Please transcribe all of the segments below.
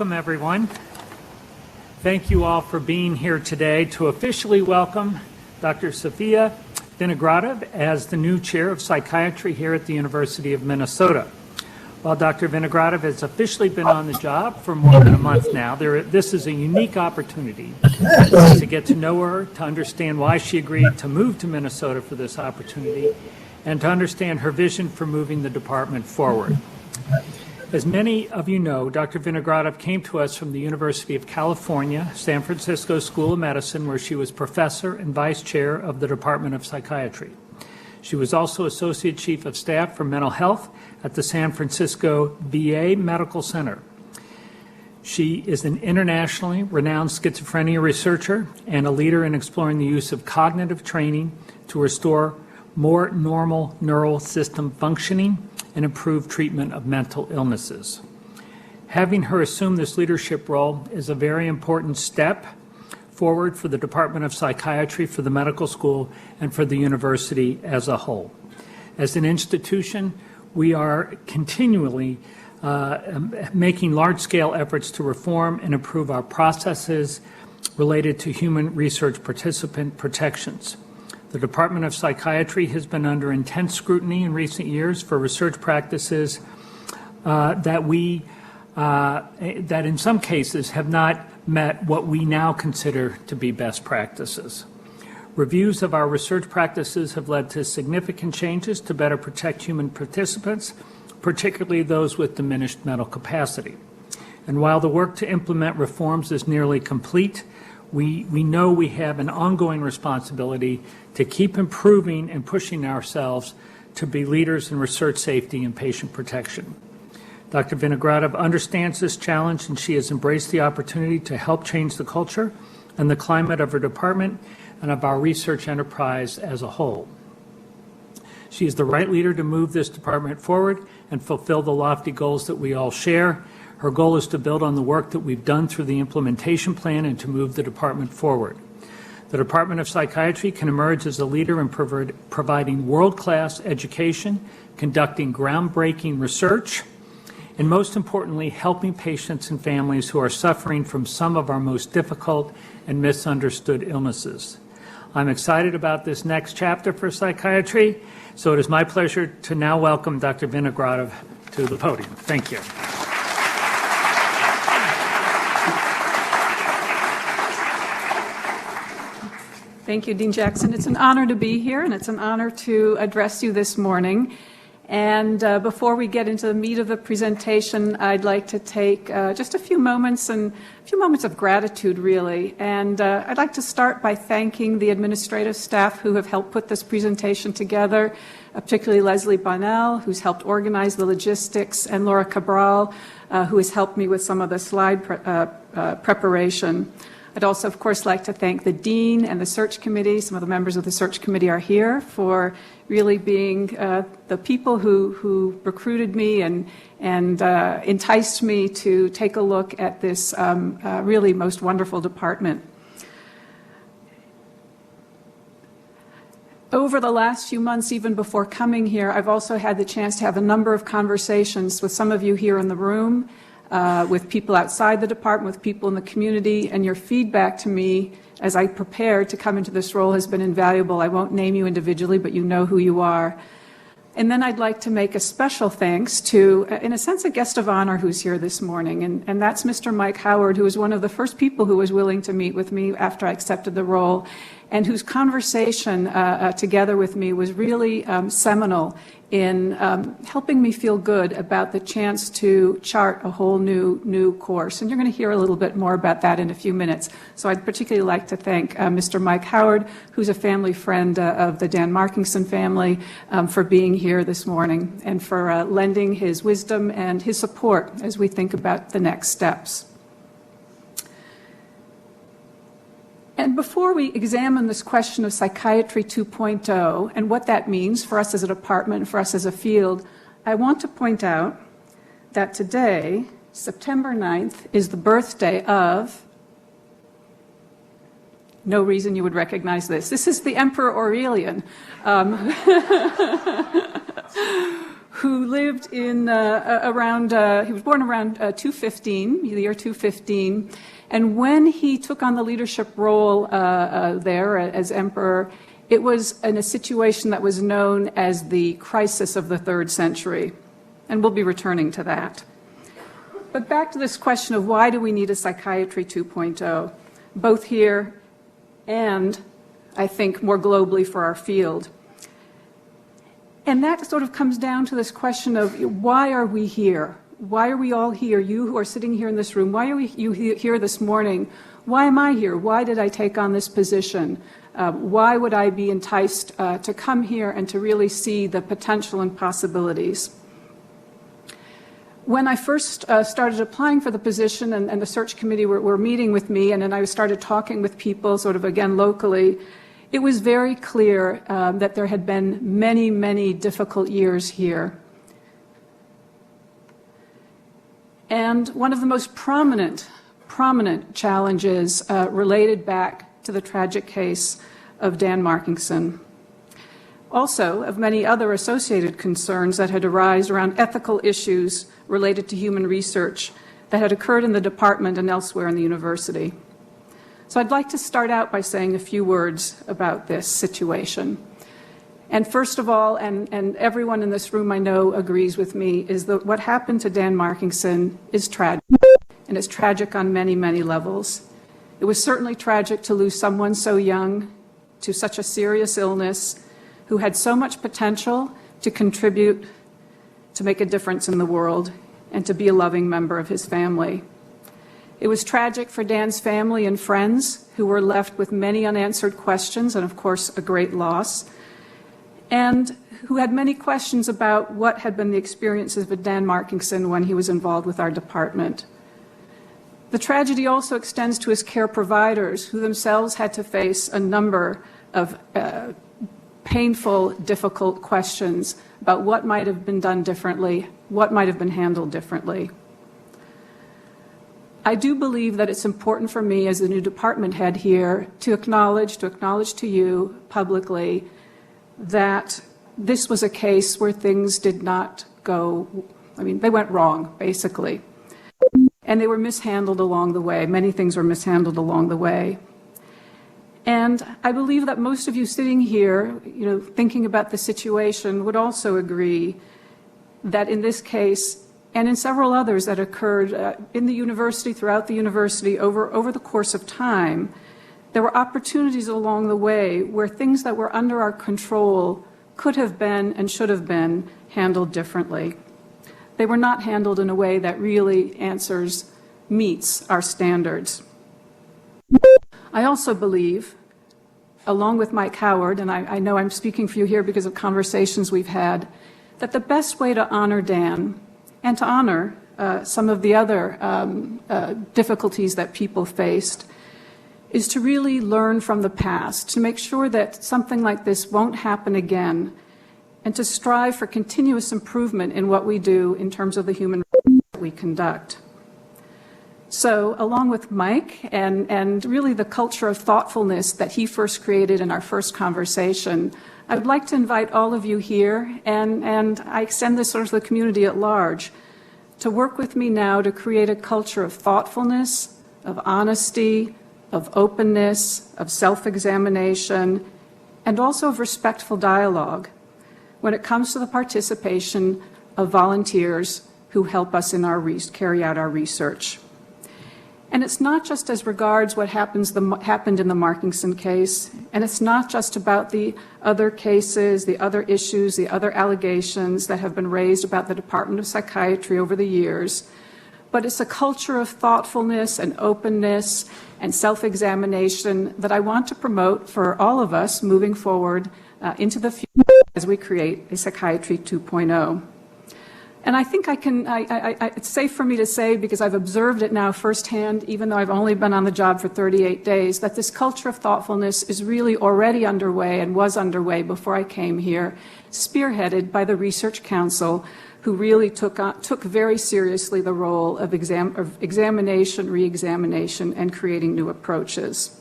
Welcome, everyone. Thank you all for being here today to officially welcome Dr. Sophia Vinogradov as the new chair of psychiatry here at the University of Minnesota. While Dr. Vinogradov has officially been on the job for more than a month now, this is a unique opportunity to get to know her, to understand why she agreed to move to Minnesota for this opportunity, and to understand her vision for moving the department forward. As many of you know, Dr. Vinogradov came to us from the University of California, San Francisco School of Medicine, where she was professor and vice chair of the Department of Psychiatry. She was also Associate Chief of Staff for Mental Health at the San Francisco VA Medical Center. She is an internationally renowned schizophrenia researcher and a leader in exploring the use of cognitive training to restore more normal neural system functioning and improve treatment of mental illnesses. Having her assume this leadership role is a very important step forward for the Department of Psychiatry, for the medical school, and for the university as a whole. As an institution, we are continually making large-scale efforts to reform and improve our processes related to human research participant protections. The Department of Psychiatry has been under intense scrutiny in recent years for research practices that in some cases have not met what we now consider to be best practices. Reviews of our research practices have led to significant changes to better protect human participants, particularly those with diminished mental capacity. And while the work to implement reforms is nearly complete, we know we have an ongoing responsibility to keep improving and pushing ourselves to be leaders in research safety and patient protection. Dr. Vinogradov understands this challenge, and she has embraced the opportunity to help change the culture and the climate of her department and of our research enterprise as a whole. She is the right leader to move this department forward and fulfill the lofty goals that we all share. Her goal is to build on the work that we've done through the implementation plan and to move the department forward. The Department of Psychiatry can emerge as a leader in providing world-class education, conducting groundbreaking research, and most importantly, helping patients and families who are suffering from some of our most difficult and misunderstood illnesses. I'm excited about this next chapter for psychiatry, so it is my pleasure to now welcome Dr. Vinogradov to the podium. Thank you. Thank you, Dean Jackson. It's an honor to be here, and it's an honor to address you this morning. And before we get into the meat of the presentation, I'd like to take just a few moments of gratitude, really. And I'd like to start by thanking the administrative staff who have helped put this presentation together, particularly Leslie Bonnell, who's helped organize the logistics, and Laura Cabral, who has helped me with some of the slide preparation. I'd also, of course, like to thank the Dean and the Search Committee. Some of the members of the Search Committee are here for really being the people who recruited me and enticed me to take a look at this really most wonderful department. Over the last few months, even before coming here, I've also had the chance to have a number of conversations with some of you here in the room, with people outside the department, with people in the community, and your feedback to me as I prepared to come into this role has been invaluable. I won't name you individually, but you know who you are. And then I'd like to make a special thanks to, in a sense, a guest of honor who's here this morning, and that's Mr. Mike Howard, who was one of the first people who was willing to meet with me after I accepted the role, and whose conversation together with me was really seminal in helping me feel good about the chance to chart a whole new course. And you're going to hear a little bit more about that in a few minutes. So I'd particularly like to thank Mr. Mike Howard, who's a family friend of the Dan Markingson family, for being here this morning and for lending his wisdom and his support as we think about the next steps. And before we examine this question of Psychiatry 2.0 and what that means for us as a department and for us as a field, I want to point out that today, September 9th, is the birthday of, no reason you would recognize this. This is the Emperor Aurelian, who lived in he was born around 215, the year 215, and when he took on the leadership role there as emperor, it was in a situation that was known as the crisis of the 3rd century, and we'll be returning to that. But back to this question of why do we need a Psychiatry 2.0, both here and, I think, more globally for our field. And that sort of comes down to this question of why are we here? Why are we all here? You who are sitting here in this room, why are you here this morning? Why am I here? Why did I take on this position? Why would I be enticed to come here and to really see the potential and possibilities? When I first started applying for the position and the search committee were meeting with me, and then I started talking with people sort of again locally, it was very clear that there had been many, many difficult years here. And one of the most prominent challenges related back to the tragic case of Dan Markingson. Also, of many other associated concerns that had arisen around ethical issues related to human research that had occurred in the department and elsewhere in the university. So I'd like to start out by saying a few words about this situation. And first of all, and everyone in this room I know agrees with me, is that what happened to Dan Markingson is tragic, and it's tragic on many, many levels. It was certainly tragic to lose someone so young to such a serious illness, who had so much potential to contribute, to make a difference in the world, and to be a loving member of his family. It was tragic for Dan's family and friends, who were left with many unanswered questions, and of course a great loss, and who had many questions about what had been the experiences of Dan Markingson when he was involved with our department. The tragedy also extends to his care providers, who themselves had to face a number of painful, difficult questions about what might have been done differently, what might have been handled differently. I do believe that it's important for me as the new department head here to acknowledge to you publicly that this was a case where things did not go, they went wrong, basically. And they were mishandled along the way. Many things were mishandled along the way. And I believe that most of you sitting here, thinking about the situation, would also agree that in this case, and in several others that occurred in the university, throughout the university, over the course of time, there were opportunities along the way where things that were under our control could have been and should have been handled differently. They were not handled in a way that really meets our standards. I also believe, along with Mike Howard, and I know I'm speaking for you here because of conversations we've had, that the best way to honor Dan and to honor some of the other difficulties that people faced is to really learn from the past, to make sure that something like this won't happen again, and to strive for continuous improvement in what we do in terms of the human rights that we conduct. So, along with Mike and really the culture of thoughtfulness that he first created in our first conversation, I would like to invite all of you here, and I extend this sort of to the community at large, to work with me now to create a culture of thoughtfulness, of honesty, of openness, of self-examination, and also of respectful dialogue when it comes to the participation of volunteers who help us in carry out our research. And it's not just as regards what happened in the Markingson case, and it's not just about the other cases, the other issues, the other allegations that have been raised about the Department of Psychiatry over the years, but it's a culture of thoughtfulness and openness and self-examination that I want to promote for all of us moving forward into the future as we create a Psychiatry 2.0. And I think it's safe for me to say, because I've observed it now firsthand, even though I've only been on the job for 38 days, that this culture of thoughtfulness is really already underway and was underway before I came here, spearheaded by the Research Council, who really took very seriously the role of examination, re-examination, and creating new approaches.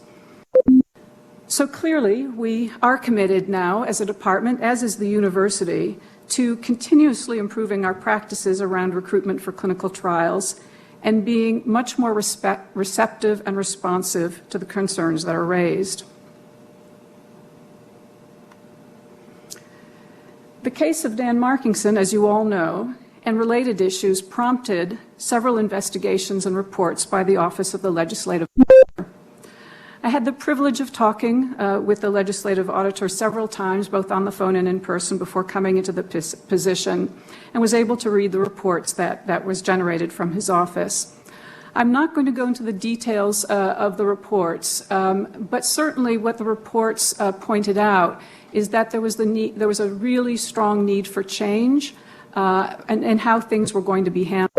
So clearly, we are committed now as a department, as is the university, to continuously improving our practices around recruitment for clinical trials and being much more receptive and responsive to the concerns that are raised. The case of Dan Markingson, as you all know, and related issues prompted several investigations and reports by the Office of the Legislative Auditor. I had the privilege of talking with the Legislative Auditor several times, both on the phone and in person, before coming into the position, and was able to read the reports that was generated from his office. I'm not going to go into the details of the reports, but certainly what the reports pointed out is that there was a really strong need for change and how things were going to be handled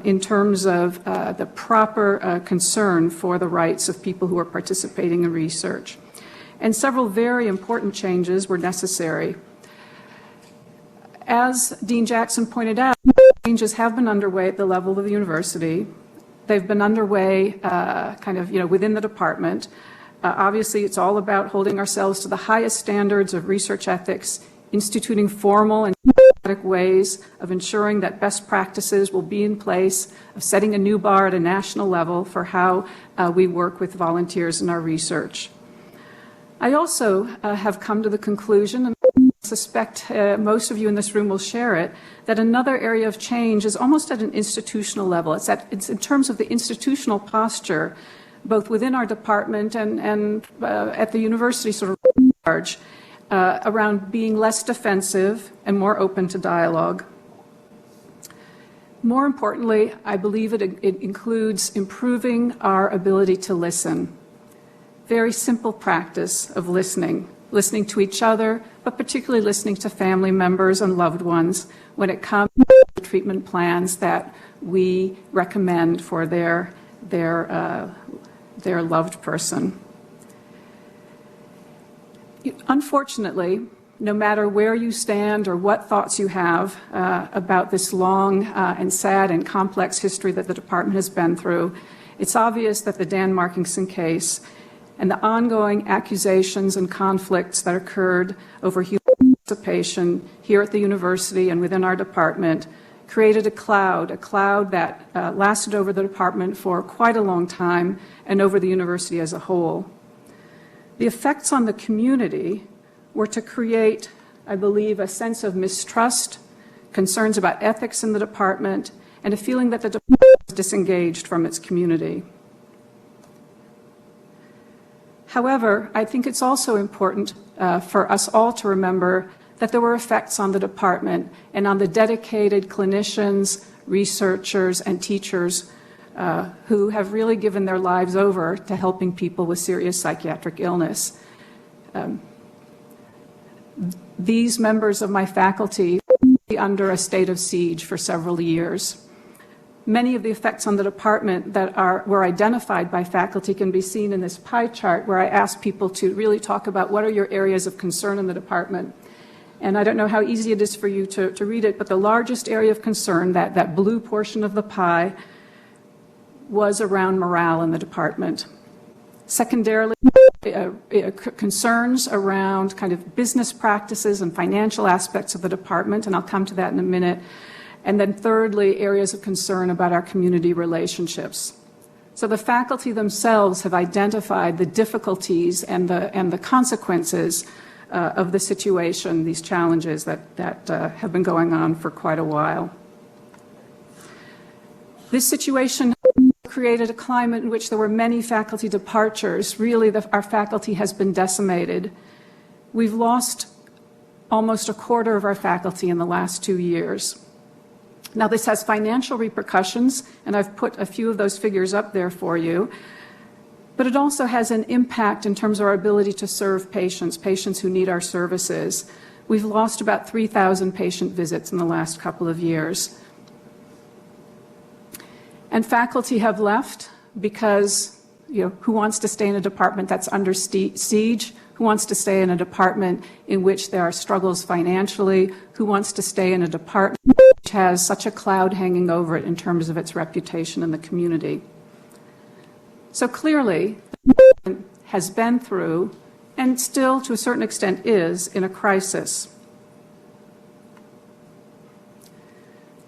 in terms of the proper concern for the rights of people who are participating in research. And several very important changes were necessary. As Dean Jackson pointed out, changes have been underway at the level of the university. They've been underway within the department. Obviously, it's all about holding ourselves to the highest standards of research ethics, instituting formal and systematic ways of ensuring that best practices will be in place, of setting a new bar at a national level for how we work with volunteers in our research. I also have come to the conclusion, and I suspect most of you in this room will share it, that another area of change is almost at an institutional level. It's in terms of the institutional posture, both within our department and at the university sort of large, around being less defensive and more open to dialogue. More importantly, I believe it includes improving our ability to listen. Very simple practice of listening to each other, but particularly listening to family members and loved ones when it comes to the treatment plans that we recommend for their loved person. Unfortunately, no matter where you stand or what thoughts you have about this long and sad and complex history that the department has been through, it's obvious that the Dan Markingson case and the ongoing accusations and conflicts that occurred over human participation here at the university and within our department created a cloud that lasted over the department for quite a long time and over the university as a whole. The effects on the community were to create, I believe, a sense of mistrust, concerns about ethics in the department, and a feeling that the department was disengaged from its community. However, I think it's also important for us all to remember that there were effects on the department and on the dedicated clinicians, researchers, and teachers who have really given their lives over to helping people with serious psychiatric illness. These members of my faculty were under a state of siege for several years. Many of the effects on the department that were identified by faculty can be seen in this pie chart where I asked people to really talk about what are your areas of concern in the department. And I don't know how easy it is for you to read it, but the largest area of concern, that blue portion of the pie, was around morale in the department. Secondarily, concerns around kind of business practices and financial aspects of the department, and I'll come to that in a minute. And then thirdly, areas of concern about our community relationships. So the faculty themselves have identified the difficulties and the consequences of the situation, these challenges that have been going on for quite a while. This situation created a climate in which there were many faculty departures. Really, our faculty has been decimated. We've lost almost a quarter of our faculty in the last 2 years. Now, this has financial repercussions, and I've put a few of those figures up there for you, but it also has an impact in terms of our ability to serve patients who need our services. We've lost about 3,000 patient visits in the last couple of years. And faculty have left because, who wants to stay in a department that's under siege? Who wants to stay in a department in which there are struggles financially? Who wants to stay in a department which has such a cloud hanging over it in terms of its reputation in the community? So clearly, the department has been through, and still to a certain extent is, in a crisis.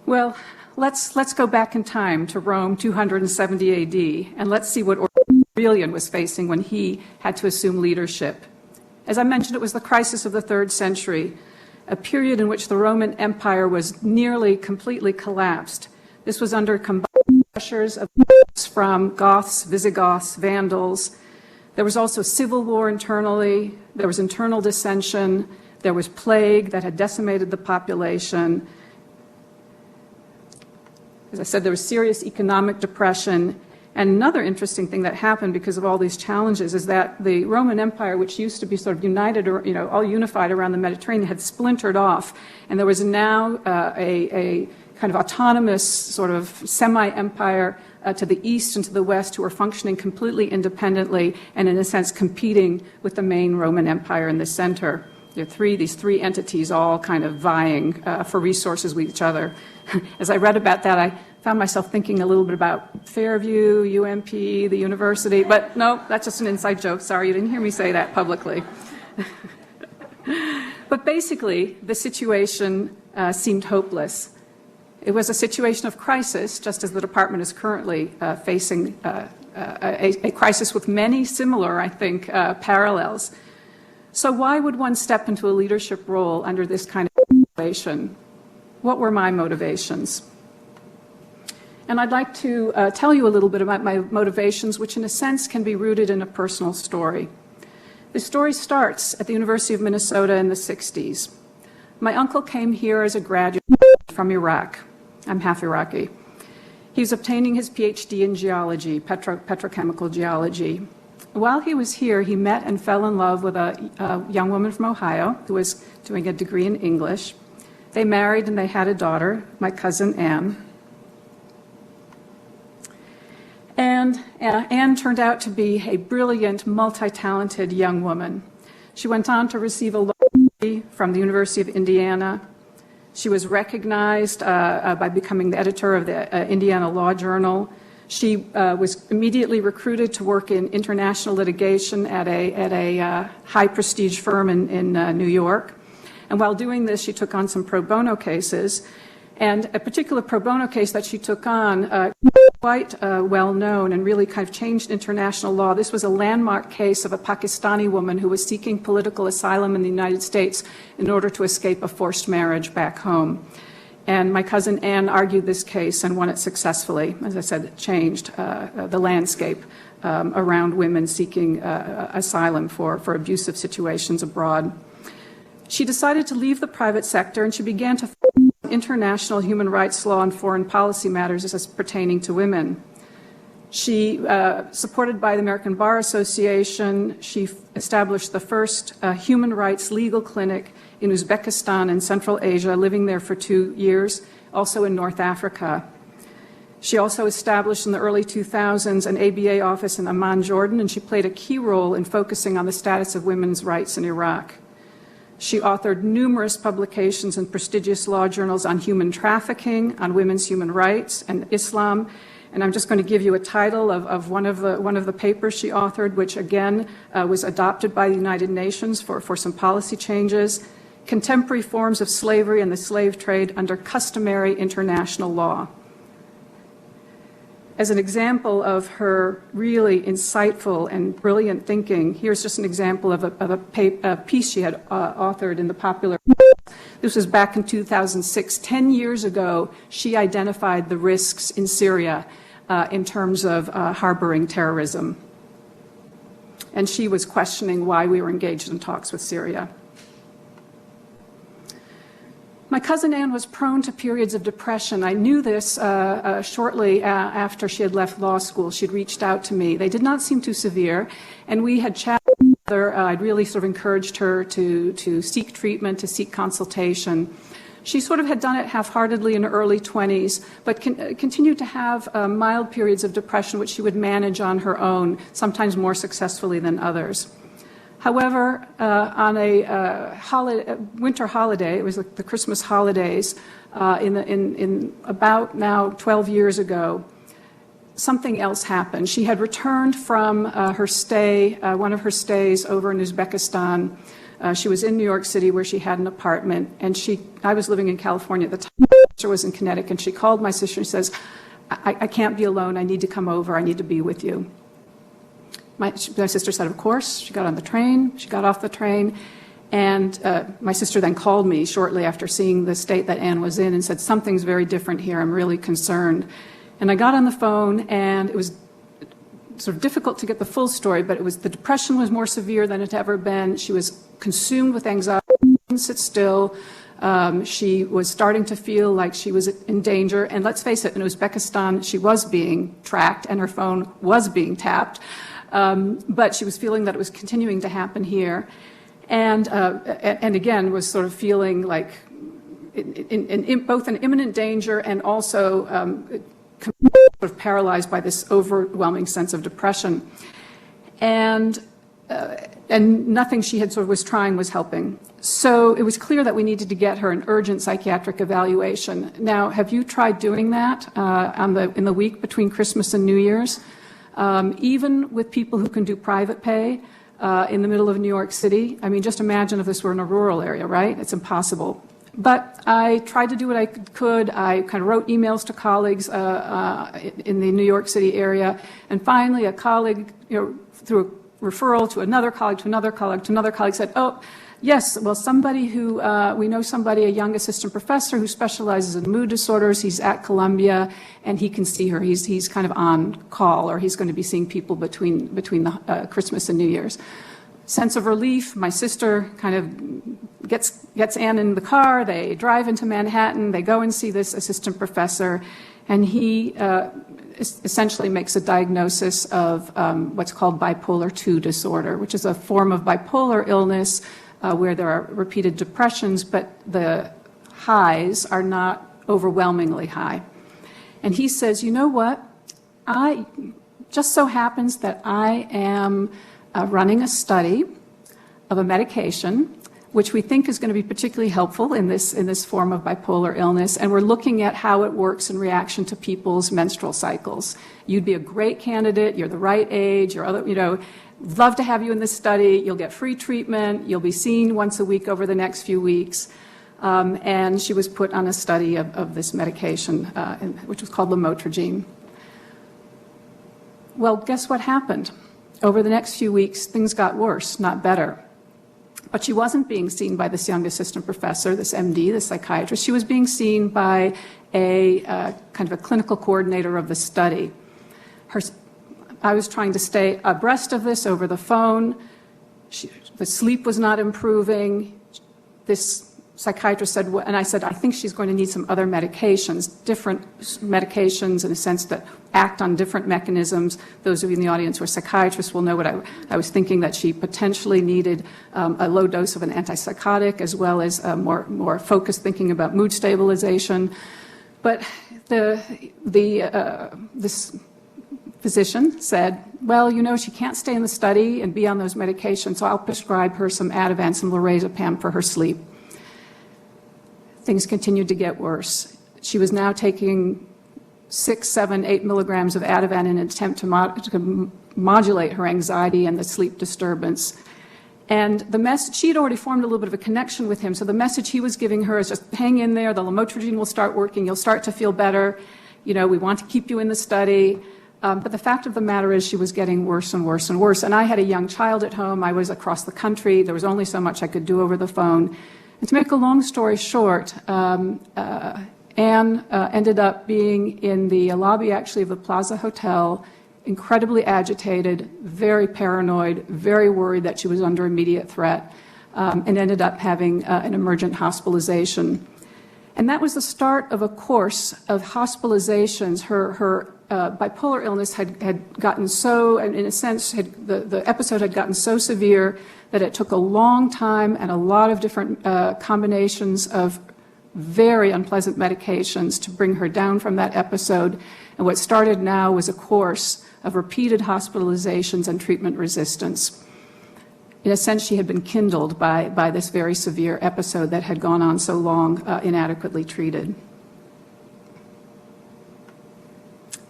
Well, let's go back in time to Rome 270 AD, and let's see what Aurelian was facing when he had to assume leadership. As I mentioned, it was the crisis of the 3rd century, a period in which the Roman Empire was nearly completely collapsed. This was under combined pressures of from Goths, Visigoths, Vandals. There was also civil war internally, there was internal dissension, there was plague that had decimated the population. As I said, there was serious economic depression. And another interesting thing that happened because of all these challenges is that the Roman Empire, which used to be sort of united, or all unified around the Mediterranean, had splintered off, and there was now a kind of autonomous sort of semi-empire to the east and to the west who were functioning completely independently and, in a sense, competing with the main Roman Empire in the center. There are these three entities all kind of vying for resources with each other. As I read about that, I found myself thinking a little bit about Fairview, UMP, the university, but no, that's just an inside joke. Sorry, you didn't hear me say that publicly. But basically, the situation seemed hopeless. It was a situation of crisis, just as the department is currently facing a crisis with many similar, I think, parallels. So why would one step into a leadership role under this kind of situation? What were my motivations? And I'd like to tell you a little bit about my motivations, which in a sense can be rooted in a personal story. The story starts at the University of Minnesota in the 60s. My uncle came here as a graduate from Iraq. I'm half Iraqi. He was obtaining his PhD in geology, petrochemical geology. While he was here, he met and fell in love with a young woman from Ohio who was doing a degree in English. They married and they had a daughter, my cousin Anne. And Anne turned out to be a brilliant, multi-talented young woman. She went on to receive a law degree from the University of Indiana. She was recognized by becoming the editor of the Indiana Law Journal. She was immediately recruited to work in international litigation at a high prestige firm in New York. And while doing this, she took on some pro bono cases. And a particular pro bono case that she took on, quite well known and really kind of changed international law. This was a landmark case of a Pakistani woman who was seeking political asylum in the United States in order to escape a forced marriage back home. And my cousin Anne argued this case and won it successfully. As I said, it changed the landscape around women seeking asylum for abusive situations abroad. She decided to leave the private sector and she began to focus on international human rights law and foreign policy matters as pertaining to women. She, supported by the American Bar Association, she established the first human rights legal clinic in Uzbekistan and Central Asia, living there for 2 years, also in North Africa. She also established in the early 2000s an ABA office in Amman, Jordan, and she played a key role in focusing on the status of women's rights in Iraq. She authored numerous publications in prestigious law journals on human trafficking, on women's human rights, and Islam. And I'm just going to give you a title of one of the papers she authored, which again was adopted by the United Nations for some policy changes: Contemporary Forms of Slavery and the Slave Trade Under Customary International Law. As an example of her really insightful and brilliant thinking, here's just an example of a piece she had authored in the Popular. This was back in 2006. 10 years ago, she identified the risks in Syria in terms of harboring terrorism. And she was questioning why we were engaged in talks with Syria. My cousin Anne was prone to periods of depression. I knew this shortly after she had left law school. She'd reached out to me. They did not seem too severe, and we had chatted together. I'd really sort of encouraged her to seek treatment, to seek consultation. She sort of had done it half-heartedly in her early 20s, but continued to have mild periods of depression, which she would manage on her own, sometimes more successfully than others. However, on a winter holiday, it was like the Christmas holidays, in about now 12 years ago, something else happened. She had returned from her stay, one of her stays over in Uzbekistan. She was in New York City where she had an apartment, and I was living in California at the time. sister was in Connecticut, and she called my sister and says, I can't be alone. I need to come over. I need to be with you. My sister said, of course. She got on the train. She got off the train. And my sister then called me shortly after seeing the state that Anne was in and said, something's very different here. I'm really concerned. And I got on the phone, and it was sort of difficult to get the full story, but the depression was more severe than it had ever been. She was consumed with anxiety, couldn't sit still. She was starting to feel like she was in danger. And let's face it, in Uzbekistan, she was being tracked and her phone was being tapped. But she was feeling that it was continuing to happen here. And again, was sort of feeling like in both an imminent danger and also sort of paralyzed by this overwhelming sense of depression. And nothing she had sort of was trying was helping. So it was clear that we needed to get her an urgent psychiatric evaluation. Now, have you tried doing that in the week between Christmas and New Year's? Even with people who can do private pay in the middle of New York City. I mean, just imagine if this were in a rural area, right? It's impossible. But I tried to do what I could. I kind of wrote emails to colleagues in the New York City area. And finally, a colleague, through a referral to another colleague, to another colleague, to another colleague said, oh, yes, well, somebody who, we know somebody, a young assistant professor who specializes in mood disorders. He's at Columbia, and he can see her. He's kind of on call, or he's going to be seeing people between the Christmas and New Year's. Sense of relief. My sister kind of gets Anne in the car. They drive into Manhattan. They go and see this assistant professor, and he essentially makes a diagnosis of what's called bipolar II disorder, which is a form of bipolar illness where there are repeated depressions, but the highs are not overwhelmingly high. And he says, you know what? I just so happens that I am running a study of a medication which we think is going to be particularly helpful in this form of bipolar illness, and we're looking at how it works in reaction to people's menstrual cycles. You'd be a great candidate. You're the right age. Love to have you in this study. You'll get free treatment. You'll be seen once a week over the next few weeks. And she was put on a study of this medication, which was called lamotrigine. Well, guess what happened? Over the next few weeks, things got worse, not better. But she wasn't being seen by this young assistant professor, this MD, this psychiatrist. She was being seen by a kind of a clinical coordinator of the study. I was trying to stay abreast of this over the phone. The sleep was not improving. This psychiatrist said, and I said, I think she's going to need some other medications, different medications in a sense that act on different mechanisms. Those of you in the audience who are psychiatrists will know what I was thinking, that she potentially needed a low dose of an antipsychotic as well as more focused thinking about mood stabilization. But this physician said, well, she can't stay in the study and be on those medications, so I'll prescribe her some Ativan and lorazepam for her sleep. Things continued to get worse. She was now taking 6, 7, 8 milligrams of Ativan in an attempt to modulate her anxiety and the sleep disturbance. And she had already formed a little bit of a connection with him, so the message he was giving her is just hang in there, the lamotrigine will start working, you'll start to feel better, we want to keep you in the study. But the fact of the matter is she was getting worse and worse and worse. And I had a young child at home. I was across the country. There was only so much I could do over the phone. And to make a long story short, Anne ended up being in the lobby, actually, of the Plaza Hotel, incredibly agitated, very paranoid, very worried that she was under immediate threat, and ended up having an emergent hospitalization. And that was the start of a course of hospitalizations. Her bipolar illness had gotten so, and in a sense, the episode had gotten so severe that it took a long time and a lot of different combinations of very unpleasant medications to bring her down from that episode. And what started now was a course of repeated hospitalizations and treatment resistance. In a sense, she had been kindled by this very severe episode that had gone on so long, inadequately treated.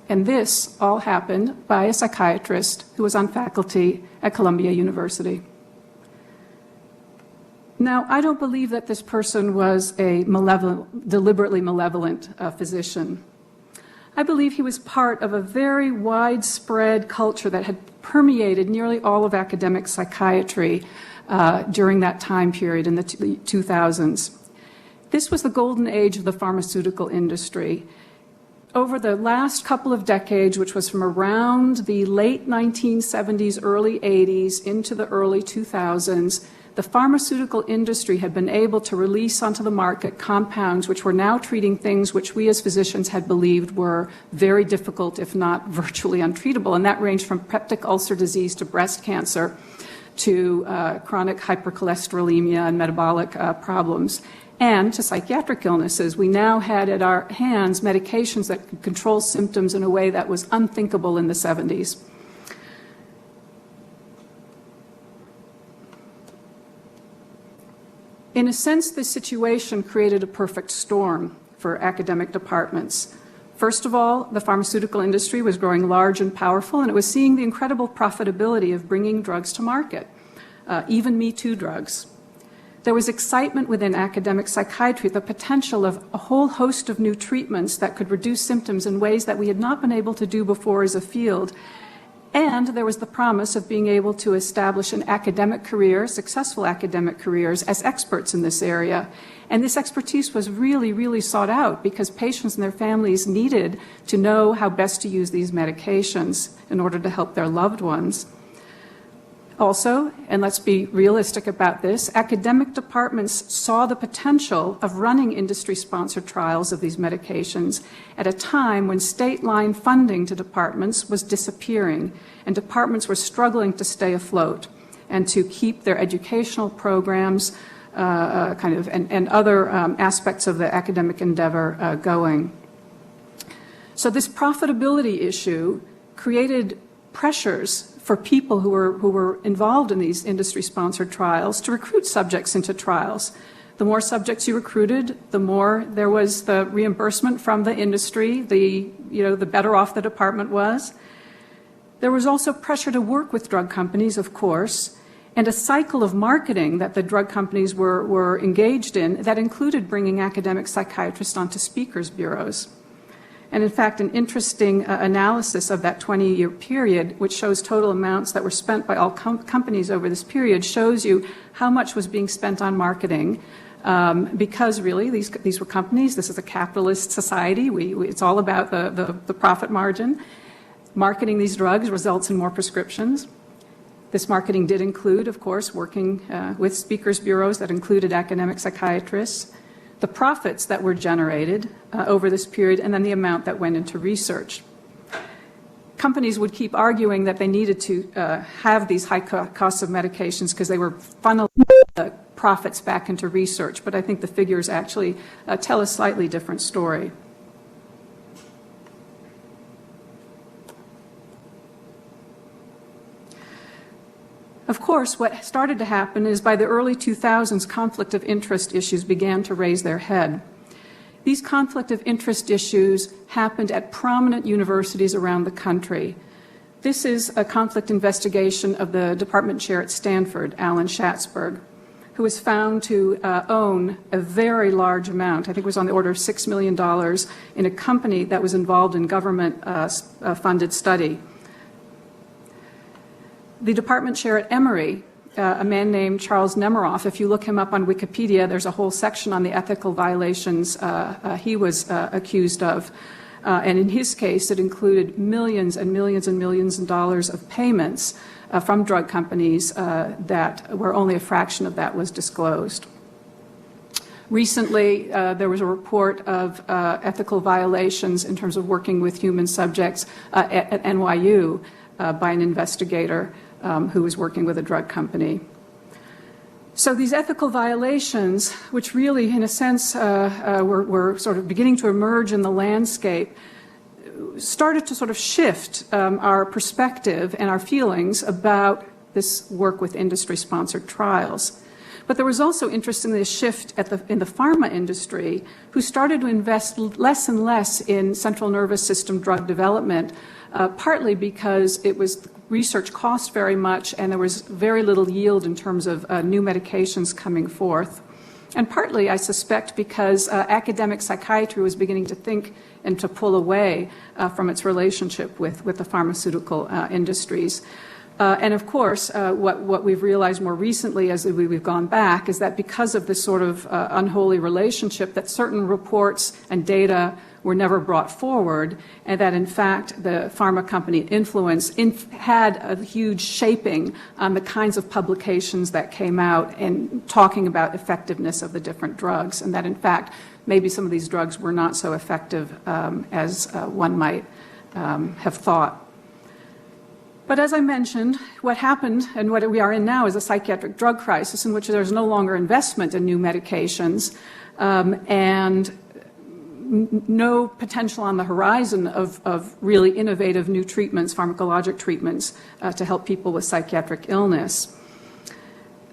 And this all happened by a psychiatrist who was on faculty at Columbia University. Now, I don't believe that this person was a deliberately malevolent physician. I believe he was part of a very widespread culture that had permeated nearly all of academic psychiatry during that time period in the 2000s. This was the golden age of the pharmaceutical industry. Over the last couple of decades, which was from around the late 1970s, early 80s into the early 2000s, the pharmaceutical industry had been able to release onto the market compounds which were now treating things which we as physicians had believed were very difficult, if not virtually untreatable, and that ranged from peptic ulcer disease to breast cancer to chronic hypercholesterolemia and metabolic problems, and to psychiatric illnesses. We now had at our hands medications that could control symptoms in a way that was unthinkable in the 70s. In a sense, this situation created a perfect storm for academic departments. First of all, the pharmaceutical industry was growing large and powerful, and it was seeing the incredible profitability of bringing drugs to market, even Me Too drugs. There was excitement within academic psychiatry, the potential of a whole host of new treatments that could reduce symptoms in ways that we had not been able to do before as a field. And there was the promise of being able to establish an academic career, successful academic careers, as experts in this area. And this expertise was really, really sought out because patients and their families needed to know how best to use these medications in order to help their loved ones. Also, and let's be realistic about this, academic departments saw the potential of running industry-sponsored trials of these medications at a time when state-line funding to departments was disappearing and departments were struggling to stay afloat and to keep their educational programs and other aspects of the academic endeavor going. So this profitability issue created pressures for people who were involved in these industry-sponsored trials to recruit subjects into trials. The more subjects you recruited, the more there was the reimbursement from the industry, the better off the department was. There was also pressure to work with drug companies, of course, and a cycle of marketing that the drug companies were engaged in that included bringing academic psychiatrists onto speakers' bureaus. And in fact, an interesting analysis of that 20-year period, which shows total amounts that were spent by all companies over this period, shows you how much was being spent on marketing. Because really, these were companies. This is a capitalist society. It's all about the profit margin. Marketing these drugs results in more prescriptions. This marketing did include, of course, working with speakers' bureaus that included academic psychiatrists, the profits that were generated over this period, and then the amount that went into research. Companies would keep arguing that they needed to have these high costs of medications because they were funneling the profits back into research, but I think the figures actually tell a slightly different story. Of course, what started to happen is by the early 2000s, conflict of interest issues began to raise their head. These conflict of interest issues happened at prominent universities around the country. This is a conflict investigation of the department chair at Stanford, Alan Schatzberg, who was found to own a very large amount, I think it was on the order of $6 million, in a company that was involved in government-funded study. The department chair at Emory, a man named Charles Nemiroff, if you look him up on Wikipedia, there's a whole section on the ethical violations he was accused of. And in his case, it included millions and millions and millions of dollars of payments from drug companies where only a fraction of that was disclosed. Recently, there was a report of ethical violations in terms of working with human subjects at NYU by an investigator who was working with a drug company. So these ethical violations, which really, in a sense, were sort of beginning to emerge in the landscape, started to sort of shift our perspective and our feelings about this work with industry-sponsored trials. But there was also, interestingly, a shift in the pharma industry, who started to invest less and less in central nervous system drug development, partly because it was research cost very much, and there was very little yield in terms of new medications coming forth. And partly, I suspect, because academic psychiatry was beginning to think and to pull away from its relationship with the pharmaceutical industries. And of course, what we've realized more recently as we've gone back is that because of this sort of unholy relationship, that certain reports and data were never brought forward, and that in fact the pharma company influence had a huge shaping on the kinds of publications that came out and talking about effectiveness of the different drugs, and that in fact maybe some of these drugs were not so effective as one might have thought. But as I mentioned, what happened and what we are in now is a psychiatric drug crisis in which there's no longer investment in new medications and no potential on the horizon of really innovative new treatments, pharmacologic treatments, to help people with psychiatric illness.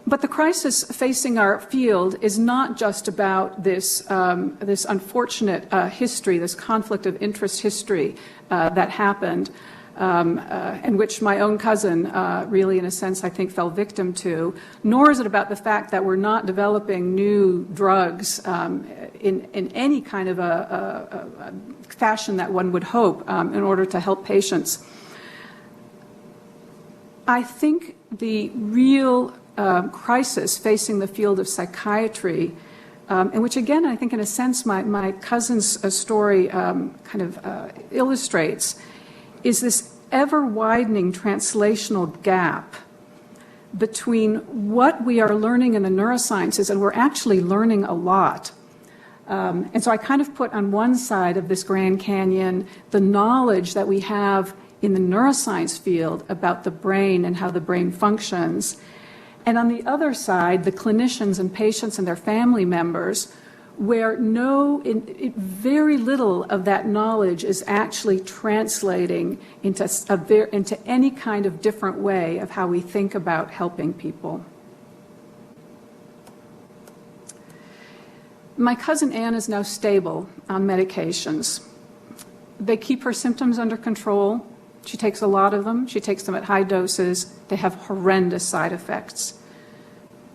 But the crisis facing our field is not just about this unfortunate history, this conflict of interest history that happened, and which my own cousin really, in a sense, I think, fell victim to, nor is it about the fact that we're not developing new drugs in any kind of a fashion that one would hope in order to help patients. I think the real crisis facing the field of psychiatry, in which, again, I think in a sense my cousin's story kind of illustrates, is this ever-widening translational gap between what we are learning in the neurosciences, and we're actually learning a lot. And so I kind of put on one side of this Grand Canyon the knowledge that we have in the neuroscience field about the brain and how the brain functions, and on the other side, the clinicians and patients and their family members, where very little of that knowledge is actually translating into any kind of different way of how we think about helping people. My cousin Anne is now stable on medications. They keep her symptoms under control. She takes a lot of them. She takes them at high doses. They have horrendous side effects.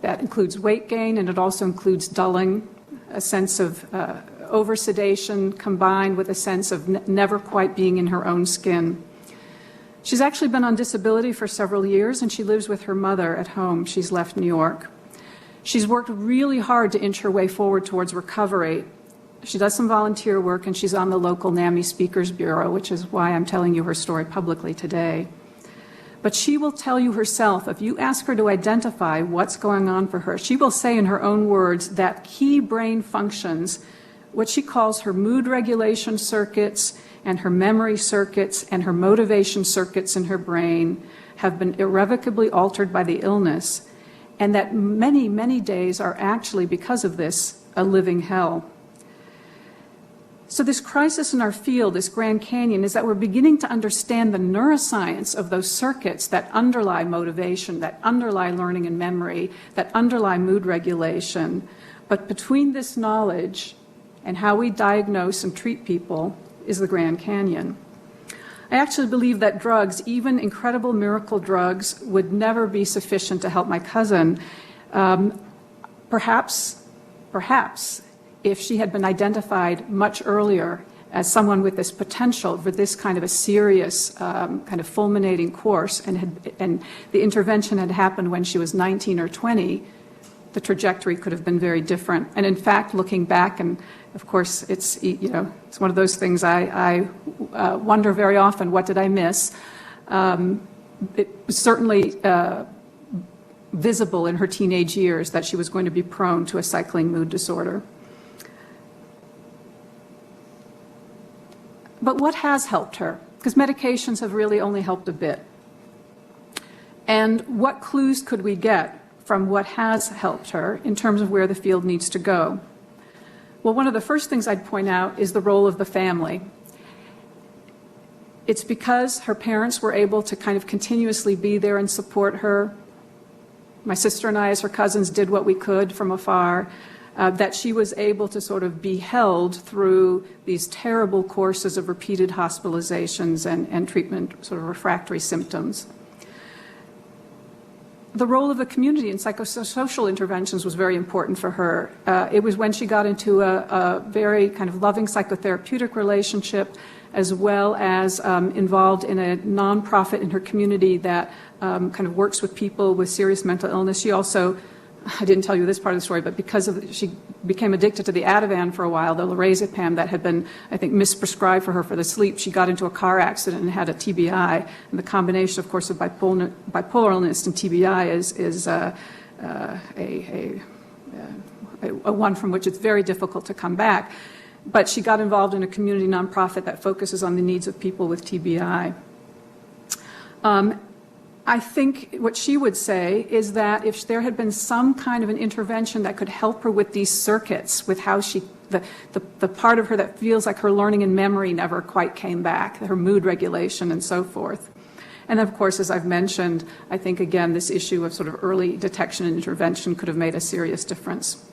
That includes weight gain, and it also includes dulling, a sense of over-sedation combined with a sense of never quite being in her own skin. She's actually been on disability for several years, and she lives with her mother at home. She's left New York. She's worked really hard to inch her way forward towards recovery. She does some volunteer work, and she's on the local NAMI Speakers Bureau, which is why I'm telling you her story publicly today. But she will tell you herself, if you ask her to identify what's going on for her, she will say in her own words that key brain functions, what she calls her mood regulation circuits and her memory circuits and her motivation circuits in her brain, have been irrevocably altered by the illness, and that many, many days are actually, because of this, a living hell. So this crisis in our field, this Grand Canyon, is that we're beginning to understand the neuroscience of those circuits that underlie motivation, that underlie learning and memory, that underlie mood regulation. But between this knowledge and how we diagnose and treat people is the Grand Canyon. I actually believe that drugs, even incredible miracle drugs, would never be sufficient to help my cousin. Perhaps, if she had been identified much earlier as someone with this potential for this kind of a serious kind of fulminating course, and the intervention had happened when she was 19 or 20, the trajectory could have been very different. And in fact, looking back, and of course it's one of those things I wonder very often, what did I miss? It was certainly visible in her teenage years that she was going to be prone to a cycling mood disorder. But what has helped her? Because medications have really only helped a bit. And what clues could we get from what has helped her in terms of where the field needs to go? Well, one of the first things I'd point out is the role of the family. It's because her parents were able to kind of continuously be there and support her. My sister and I, as her cousins, did what we could from afar. That she was able to sort of be held through these terrible courses of repeated hospitalizations and treatment, sort of refractory symptoms. The role of the community in psychosocial interventions was very important for her. It was when she got into a very kind of loving psychotherapeutic relationship, as well as involved in a nonprofit in her community that kind of works with people with serious mental illness. She also, I didn't tell you this part of the story, but she became addicted to the Ativan for a while, the lorazepam that had been, I think, misprescribed for her for the sleep. She got into a car accident and had a TBI. And the combination, of course, of bipolar illness and TBI is a one from which it's very difficult to come back. But she got involved in a community nonprofit that focuses on the needs of people with TBI. I think what she would say is that if there had been some kind of an intervention that could help her with these circuits, with how the part of her that feels like her learning and memory never quite came back, her mood regulation and so forth. And of course, as I've mentioned, I think again, this issue of sort of early detection and intervention could have made a serious difference.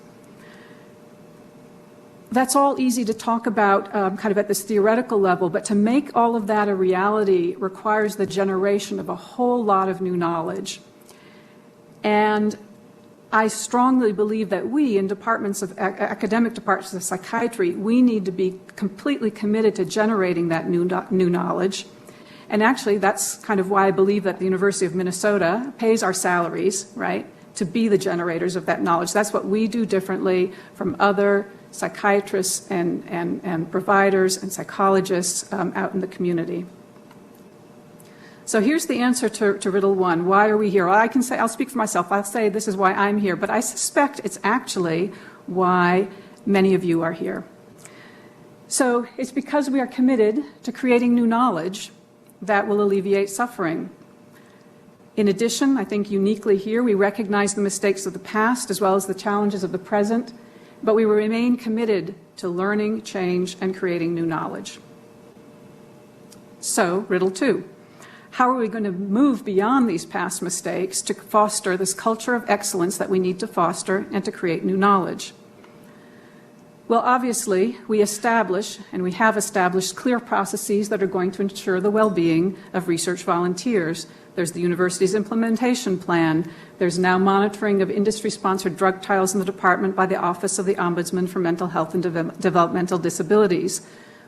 That's all easy to talk about kind of at this theoretical level, but to make all of that a reality requires the generation of a whole lot of new knowledge. And I strongly believe that we, in departments of academic departments of psychiatry, we need to be completely committed to generating that new knowledge. And actually, that's kind of why I believe that the University of Minnesota pays our salaries, right, to be the generators of that knowledge. That's what we do differently from other psychiatrists and providers and psychologists out in the community. So here's the answer to riddle one. Why are we here? Well, I can say, I'll speak for myself. I'll say this is why I'm here, but I suspect it's actually why many of you are here. So it's because we are committed to creating new knowledge that will alleviate suffering. In addition, I think uniquely here, we recognize the mistakes of the past as well as the challenges of the present, but we will remain committed to learning, change, and creating new knowledge. So, riddle two. How are we going to move beyond these past mistakes to foster this culture of excellence that we need to foster and to create new knowledge? Well, obviously, we establish, and we have established, clear processes that are going to ensure the well-being of research volunteers. There's the university's implementation plan. There's now monitoring of industry-sponsored drug trials in the department by the Office of the Ombudsman for Mental Health and Developmental Disabilities.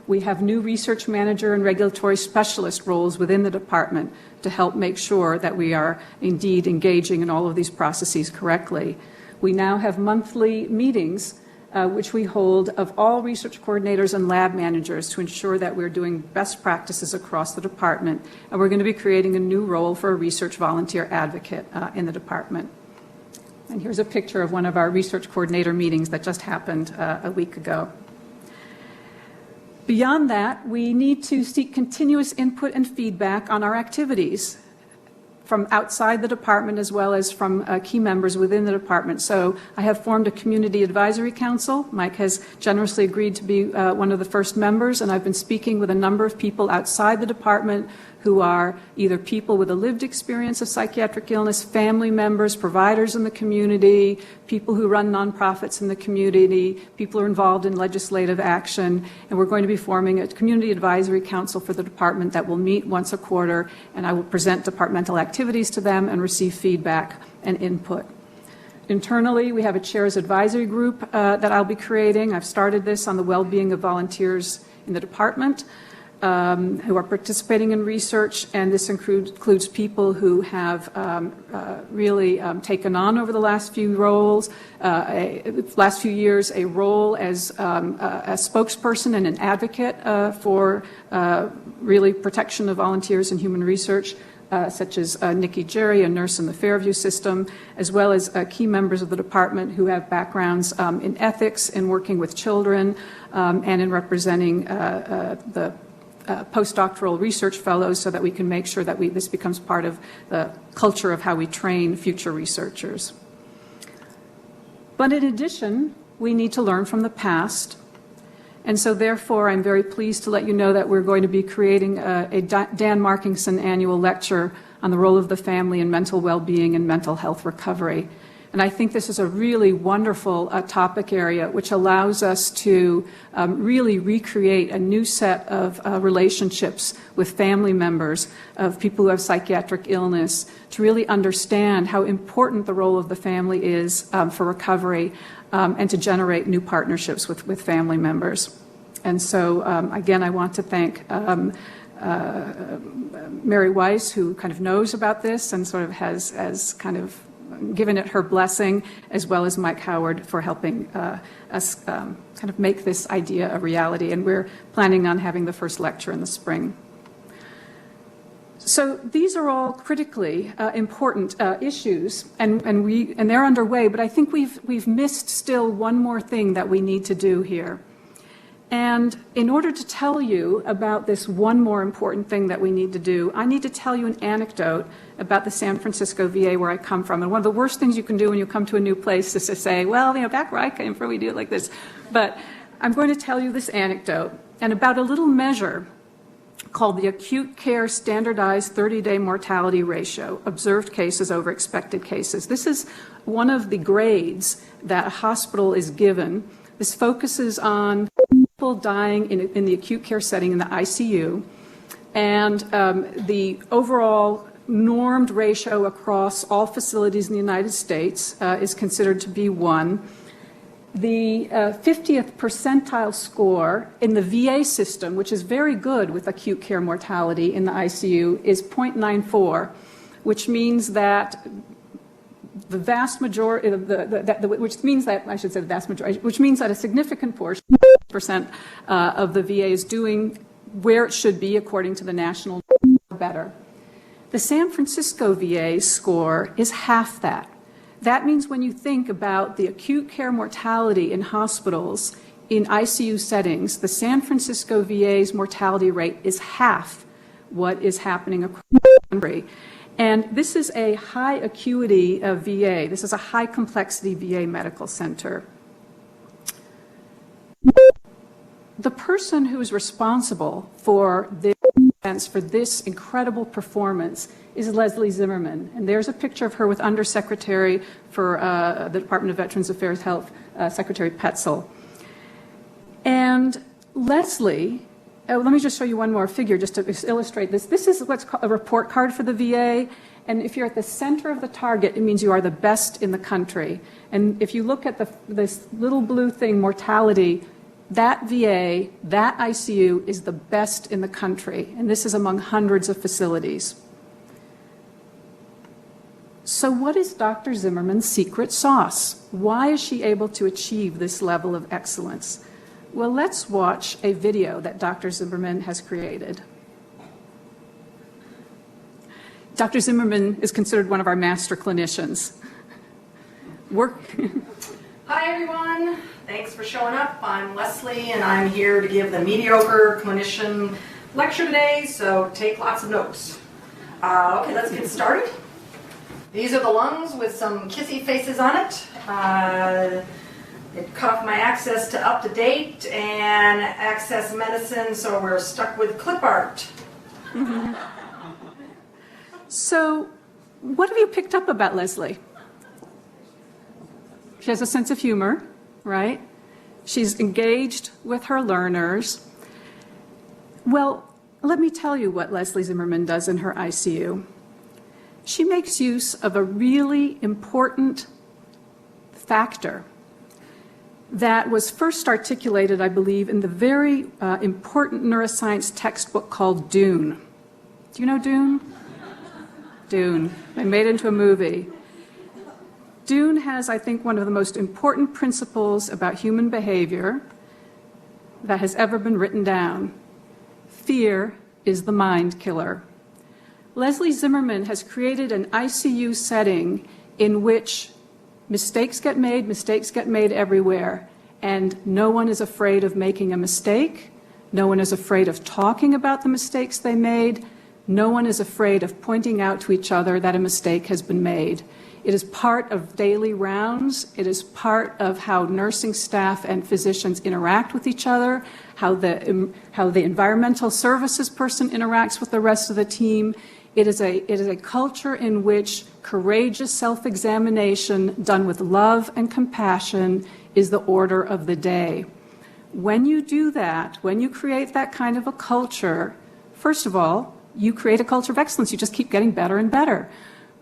We have new research manager and regulatory specialist roles within the department to help make sure that we are indeed engaging in all of these processes correctly. We now have monthly meetings which we hold of all research coordinators and lab managers to ensure that we're doing best practices across the department. And we're going to be creating a new role for a research volunteer advocate in the department. And here's a picture of one of our research coordinator meetings that just happened a week ago. Beyond that, we need to seek continuous input and feedback on our activities from outside the department as well as from key members within the department. So I have formed a community advisory council. Mike has generously agreed to be one of the first members, and I've been speaking with a number of people outside the department who are either people with a lived experience of psychiatric illness, family members, providers in the community, people who run nonprofits in the community, people who are involved in legislative action, and we're going to be forming a community advisory council for the department that will meet once a quarter, and I will present departmental activities to them and receive feedback and input. Internally, we have a chair's advisory group that I'll be creating. I've started this on the well-being of volunteers in the department. Who are participating in research, and this includes people who have really taken on over the last few years a role as a spokesperson and an advocate for really protection of volunteers in human research, such as Nikki Jerry, a nurse in the Fairview system, as well as key members of the department who have backgrounds in ethics, in working with children, and in representing the postdoctoral research fellows so that we can make sure that this becomes part of the culture of how we train future researchers. But in addition, we need to learn from the past. And so therefore, I'm very pleased to let you know that we're going to be creating a Dan Markingson annual lecture on the role of the family in mental well-being and mental health recovery. And I think this is a really wonderful topic area, which allows us to really recreate a new set of relationships with family members of people who have psychiatric illness, to really understand how important the role of the family is for recovery, and to generate new partnerships with family members. And so, again, I want to thank Mary Weiss, who kind of knows about this and sort of has kind of given it her blessing, as well as Mike Howard for helping us kind of make this idea a reality. And we're planning on having the first lecture in the spring. So these are all critically important issues, and they're underway. But I think we've missed still one more thing that we need to do here. And in order to tell you about this one more important thing that we need to do, I need to tell you an anecdote about the San Francisco VA where I come from. And one of the worst things you can do when you come to a new place is to say, well, back where I came from, we do it like this. But I'm going to tell you this anecdote and about a little measure called the Acute Care Standardized 30-Day Mortality Ratio, observed cases over expected cases. This is one of the grades that a hospital is given. This focuses on people dying in the acute care setting in the ICU, and the overall normed ratio across all facilities in the United States is considered to be 1. The 50th percentile score in the VA system, which is very good with acute care mortality in the ICU, is 0.94, which means that the vast majority, which means that a significant portion, percent of the VA is doing where it should be according to the national better. The San Francisco VA score is half that. That means when you think about the acute care mortality in hospitals in ICU settings, the San Francisco VA's mortality rate is half what is happening across the country. And this is a high acuity VA. This is a high complexity VA medical center. The person who is responsible for this incredible performance is Leslie Zimmerman. And there's a picture of her with Undersecretary for the Department of Veterans Affairs Health, Secretary Petzel. And Leslie, let me just show you one more figure just to illustrate this. This is what's called a report card for the VA. And if you're at the center of the target, it means you are the best in the country. And if you look at this little blue thing, mortality, that VA, that ICU is the best in the country. And this is among hundreds of facilities. So what is Dr. Zimmerman's secret sauce? Why is she able to achieve this level of excellence? Well, let's watch a video that Dr. Zimmerman has created. Dr. Zimmerman is considered one of our master clinicians. Hi, everyone. Thanks for showing up. I'm Leslie, and I'm here to give the mediocre clinician lecture today, so take lots of notes. Okay, let's get started. These are the lungs with some kissy faces on it. It cut off my access to up-to-date and access medicine, so we're stuck with clip art. So, what have you picked up about Leslie? She has a sense of humor, right? She's engaged with her learners. Well, let me tell you what Leslie Zimmerman does in her ICU. She makes use of a really important factor that was first articulated, I believe, in the very important neuroscience textbook called Dune. Do you know Dune? Dune. They made it into a movie. Dune has, I think, one of the most important principles about human behavior that has ever been written down. Fear is the mind killer. Leslie Zimmerman has created an ICU setting in which mistakes get made everywhere, and no one is afraid of making a mistake. No one is afraid of talking about the mistakes they made. No one is afraid of pointing out to each other that a mistake has been made. It is part of daily rounds. It is part of how nursing staff and physicians interact with each other, how the environmental services person interacts with the rest of the team. It is a culture in which courageous self-examination done with love and compassion is the order of the day. When you do that, when you create that kind of a culture, first of all, you create a culture of excellence. You just keep getting better and better.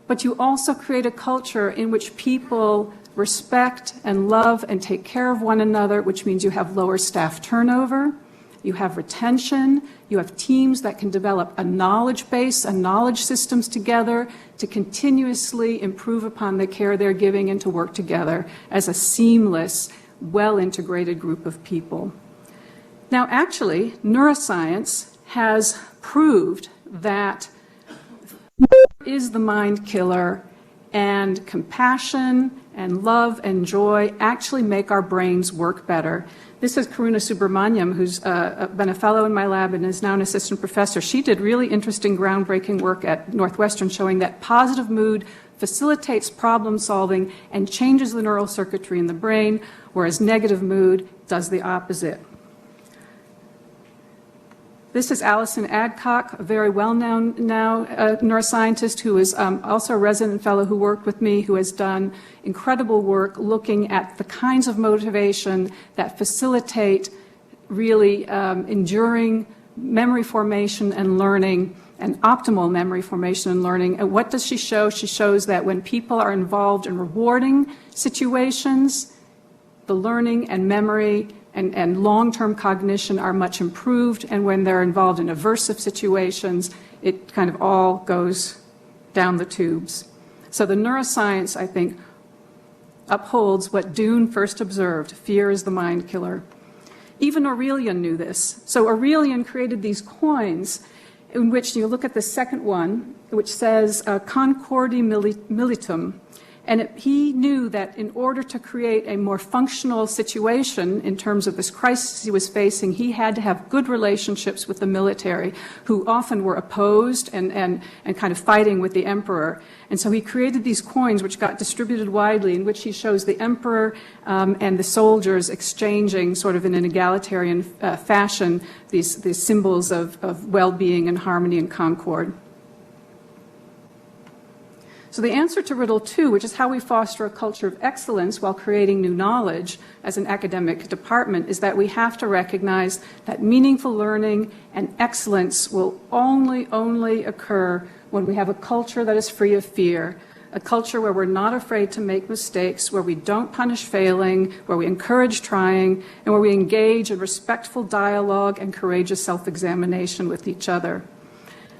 But you also create a culture in which people respect and love and take care of one another, which means you have lower staff turnover, you have retention, you have teams that can develop a knowledge base and knowledge systems together to continuously improve upon the care they're giving and to work together as a seamless, well-integrated group of people. Now, actually, neuroscience has proved that fear is the mind killer, and compassion and love and joy actually make our brains work better. This is Karuna Subramaniam, who's been a fellow in my lab and is now an assistant professor. She did really interesting, groundbreaking work at Northwestern showing that positive mood facilitates problem solving and changes the neural circuitry in the brain, whereas negative mood does the opposite. This is Alison Adcock, a very well-known now neuroscientist who is also a resident fellow who worked with me, who has done incredible work looking at the kinds of motivation that facilitate really enduring memory formation and learning and optimal memory formation and learning. And what does she show? She shows that when people are involved in rewarding situations, the learning and memory and long-term cognition are much improved, and when they're involved in aversive situations, it kind of all goes down the tubes. So the neuroscience, I think, upholds what Dune first observed: fear is the mind killer. Even Aurelian knew this. So Aurelian created these coins in which you look at the second one, which says Concordi Militum. And he knew that in order to create a more functional situation in terms of this crisis he was facing, he had to have good relationships with the military, who often were opposed and kind of fighting with the emperor. And so he created these coins which got distributed widely, in which he shows the emperor and the soldiers exchanging sort of in an egalitarian fashion these symbols of well-being and harmony and concord. So the answer to riddle 2, which is how we foster a culture of excellence while creating new knowledge as an academic department, is that we have to recognize that meaningful learning and excellence will only occur when we have a culture that is free of fear, a culture where we're not afraid to make mistakes, where we don't punish failing, where we encourage trying, and where we engage in respectful dialogue and courageous self-examination with each other.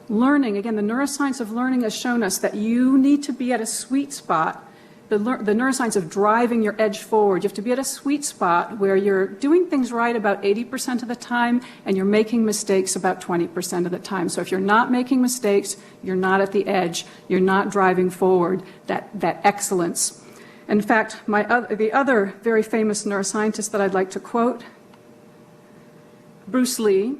Learning, again, the neuroscience of learning has shown us that you need to be at a sweet spot. The neuroscience of driving your edge forward. You have to be at a sweet spot where you're doing things right about 80% of the time and you're making mistakes about 20% of the time. So if you're not making mistakes, you're not at the edge, you're not driving forward that excellence. In fact, the other very famous neuroscientist that I'd like to quote, Bruce Lee: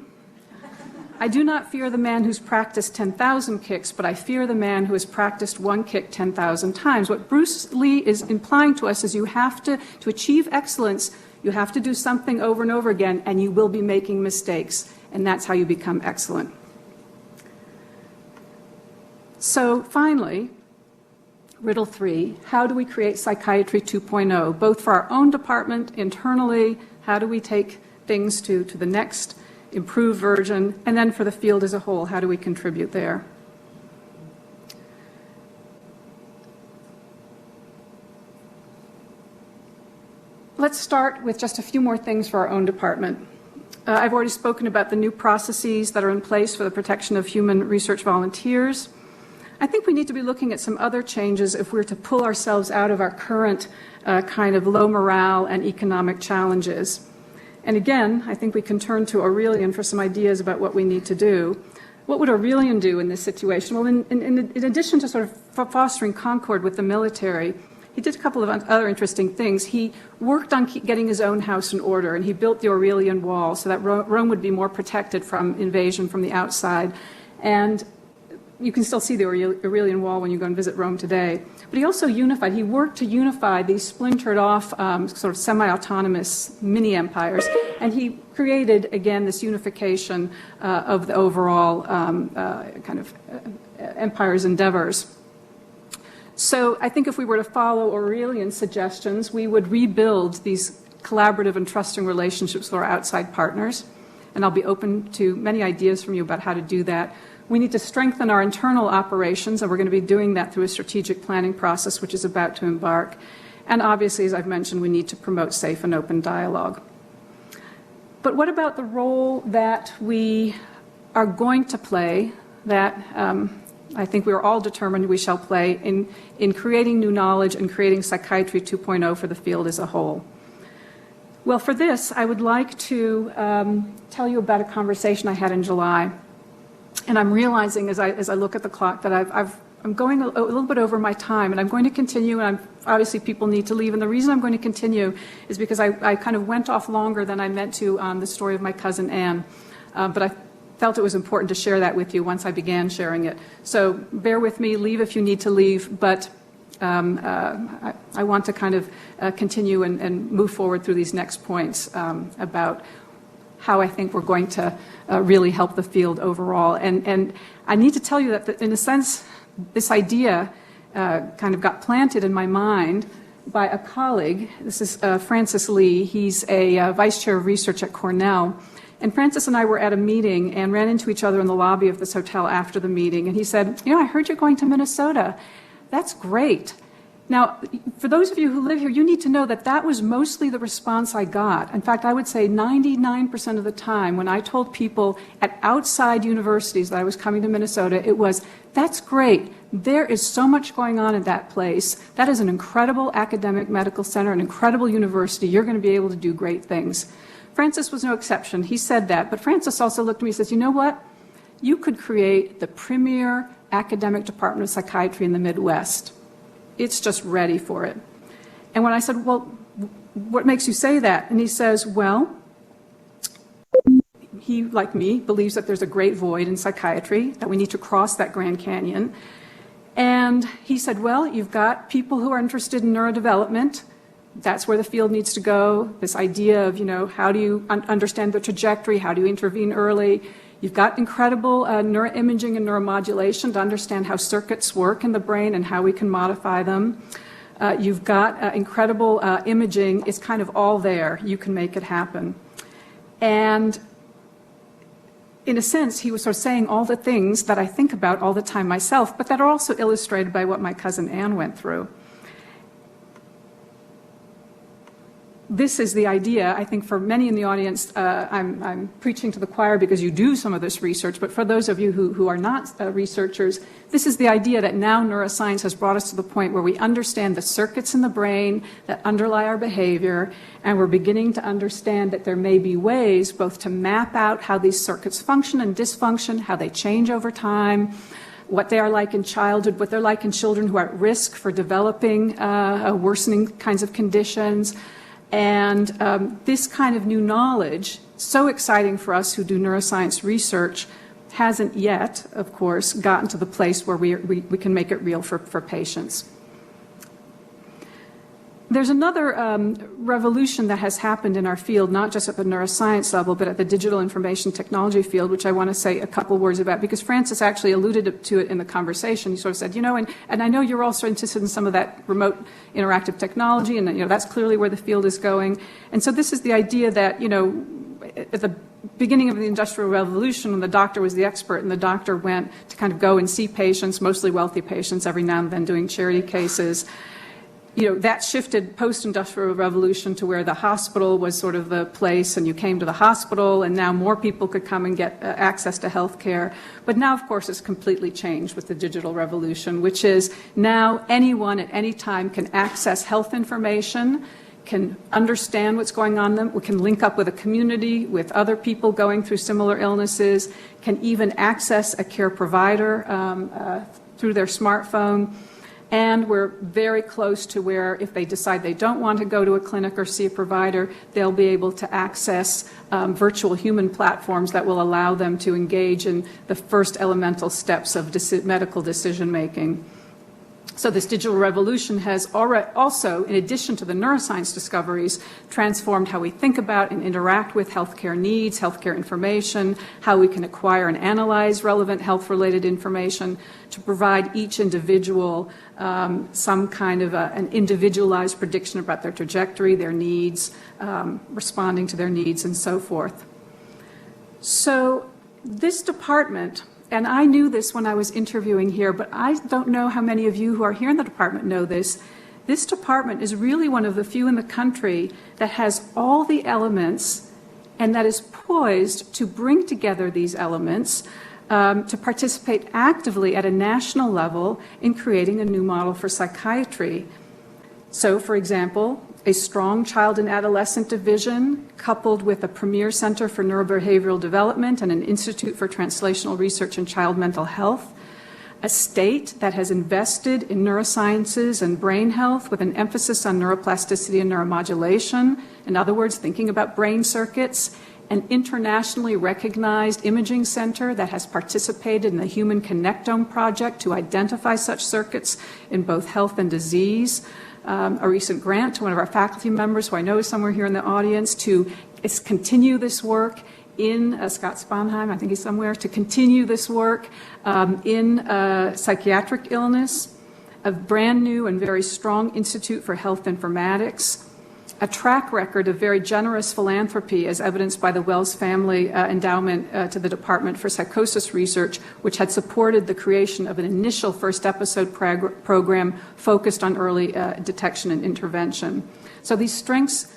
"I do not fear the man who's practiced 10,000 kicks, but I fear the man who has practiced one kick 10,000 times." What Bruce Lee is implying to us is you have to achieve excellence, you have to do something over and over again, and you will be making mistakes, and that's how you become excellent. So finally, riddle 3, how do we create Psychiatry 2.0, both for our own department internally, how do we take things to the next improved version, and then for the field as a whole, how do we contribute there? Let's start with just a few more things for our own department. I've already spoken about the new processes that are in place for the protection of human research volunteers. I think we need to be looking at some other changes if we're to pull ourselves out of our current kind of low morale and economic challenges. And again, I think we can turn to Aurelian for some ideas about what we need to do. What would Aurelian do in this situation? Well, in addition to sort of fostering concord with the military, he did a couple of other interesting things. He worked on getting his own house in order, and he built the Aurelian Wall so that Rome would be more protected from invasion from the outside. And you can still see the Aurelian Wall when you go and visit Rome today. But he also unified, he worked to unify these splintered off sort of semi-autonomous mini-empires, and he created, again, this unification of the overall kind of empire's endeavors. So I think if we were to follow Aurelian's suggestions, we would rebuild these collaborative and trusting relationships with our outside partners. And I'll be open to many ideas from you about how to do that. We need to strengthen our internal operations, and we're going to be doing that through a strategic planning process, which is about to embark. And obviously, as I've mentioned, we need to promote safe and open dialogue. But what about the role that we are going to play, that I think we are all determined we shall play in creating new knowledge and creating Psychiatry 2.0 for the field as a whole? Well, for this, I would like to tell you about a conversation I had in July. And I'm realizing as I look at the clock that I'm going a little bit over my time, and I'm going to continue, and obviously people need to leave. And the reason I'm going to continue is because I kind of went off longer than I meant to on the story of my cousin Anne. But I felt it was important to share that with you once I began sharing it. So bear with me, leave if you need to leave, but I want to kind of continue and move forward through these next points about how I think we're going to really help the field overall. And I need to tell you that in a sense, this idea kind of got planted in my mind by a colleague. This is Francis Lee. He's a vice chair of research at Cornell. And Francis and I were at a meeting and ran into each other in the lobby of this hotel after the meeting. And he said, I heard you're going to Minnesota. That's great. Now, for those of you who live here, you need to know that that was mostly the response I got. In fact, I would say 99% of the time when I told people at outside universities that I was coming to Minnesota, it was, that's great. There is so much going on in that place. That is an incredible academic medical center, an incredible university. You're going to be able to do great things. Francis was no exception. He said that. But Francis also looked at me and says, you know what? You could create the premier academic department of psychiatry in the Midwest. It's just ready for it. And when I said, well, what makes you say that? And he says, well, he, like me, believes that there's a great void in psychiatry, that we need to cross that Grand Canyon. And he said, well, you've got people who are interested in neurodevelopment. That's where the field needs to go. This idea of, how do you understand the trajectory? How do you intervene early? You've got incredible neuroimaging and neuromodulation to understand how circuits work in the brain and how we can modify them. You've got incredible imaging. It's kind of all there. You can make it happen. And in a sense, he was sort of saying all the things that I think about all the time myself, but that are also illustrated by what my cousin Anne went through. This is the idea, I think, for many in the audience. I'm preaching to the choir because you do some of this research, but for those of you who are not researchers, this is the idea that now neuroscience has brought us to the point where we understand the circuits in the brain that underlie our behavior, and we're beginning to understand that there may be ways both to map out how these circuits function and dysfunction, how they change over time, what they are like in childhood, what they're like in children who are at risk for developing worsening kinds of conditions. And this kind of new knowledge, so exciting for us who do neuroscience research, hasn't yet, of course, gotten to the place where we can make it real for patients. There's another revolution that has happened in our field, not just at the neuroscience level, but at the digital information technology field, which I want to say a couple words about, because Francis actually alluded to it in the conversation. He sort of said, and I know you're also interested in some of that remote interactive technology, and that's clearly where the field is going. And so this is the idea that, at the beginning of the Industrial Revolution, when the doctor was the expert, and the doctor went to kind of go and see patients, mostly wealthy patients, every now and then doing charity cases. That shifted post-industrial revolution to where the hospital was sort of the place, and you came to the hospital, and now more people could come and get access to health care. But now, of course, it's completely changed with the digital revolution, which is now anyone at any time can access health information, can understand what's going on them, we can link up with a community, with other people going through similar illnesses, can even access a care provider through their smartphone. And we're very close to where, if they decide they don't want to go to a clinic or see a provider, they'll be able to access virtual human platforms that will allow them to engage in the first elemental steps of medical decision making. So this digital revolution has also, in addition to the neuroscience discoveries, transformed how we think about and interact with healthcare needs, healthcare information, how we can acquire and analyze relevant health-related information to provide each individual some kind of an individualized prediction about their trajectory, their needs, responding to their needs, and so forth. So this department, and I knew this when I was interviewing here, but I don't know how many of you who are here in the department know this. This department is really one of the few in the country that has all the elements and that is poised to bring together these elements to participate actively at a national level in creating a new model for psychiatry. So, for example, a strong child and adolescent division coupled with a premier center for neurobehavioral development and an institute for translational research in child mental health, a state that has invested in neurosciences and brain health with an emphasis on neuroplasticity and neuromodulation, in other words, thinking about brain circuits, an internationally recognized imaging center that has participated in the Human Connectome project to identify such circuits in both health and disease, a recent grant to one of our faculty members, who I know is somewhere here in the audience, to continue this work in Scott Sponheim, I think he's somewhere, to continue this work in psychiatric illness, a brand new and very strong Institute for Health Informatics, a track record of very generous philanthropy as evidenced by the Wells Family Endowment to the Department for Psychosis Research, which had supported the creation of an initial first episode program focused on early detection and intervention. So these strengths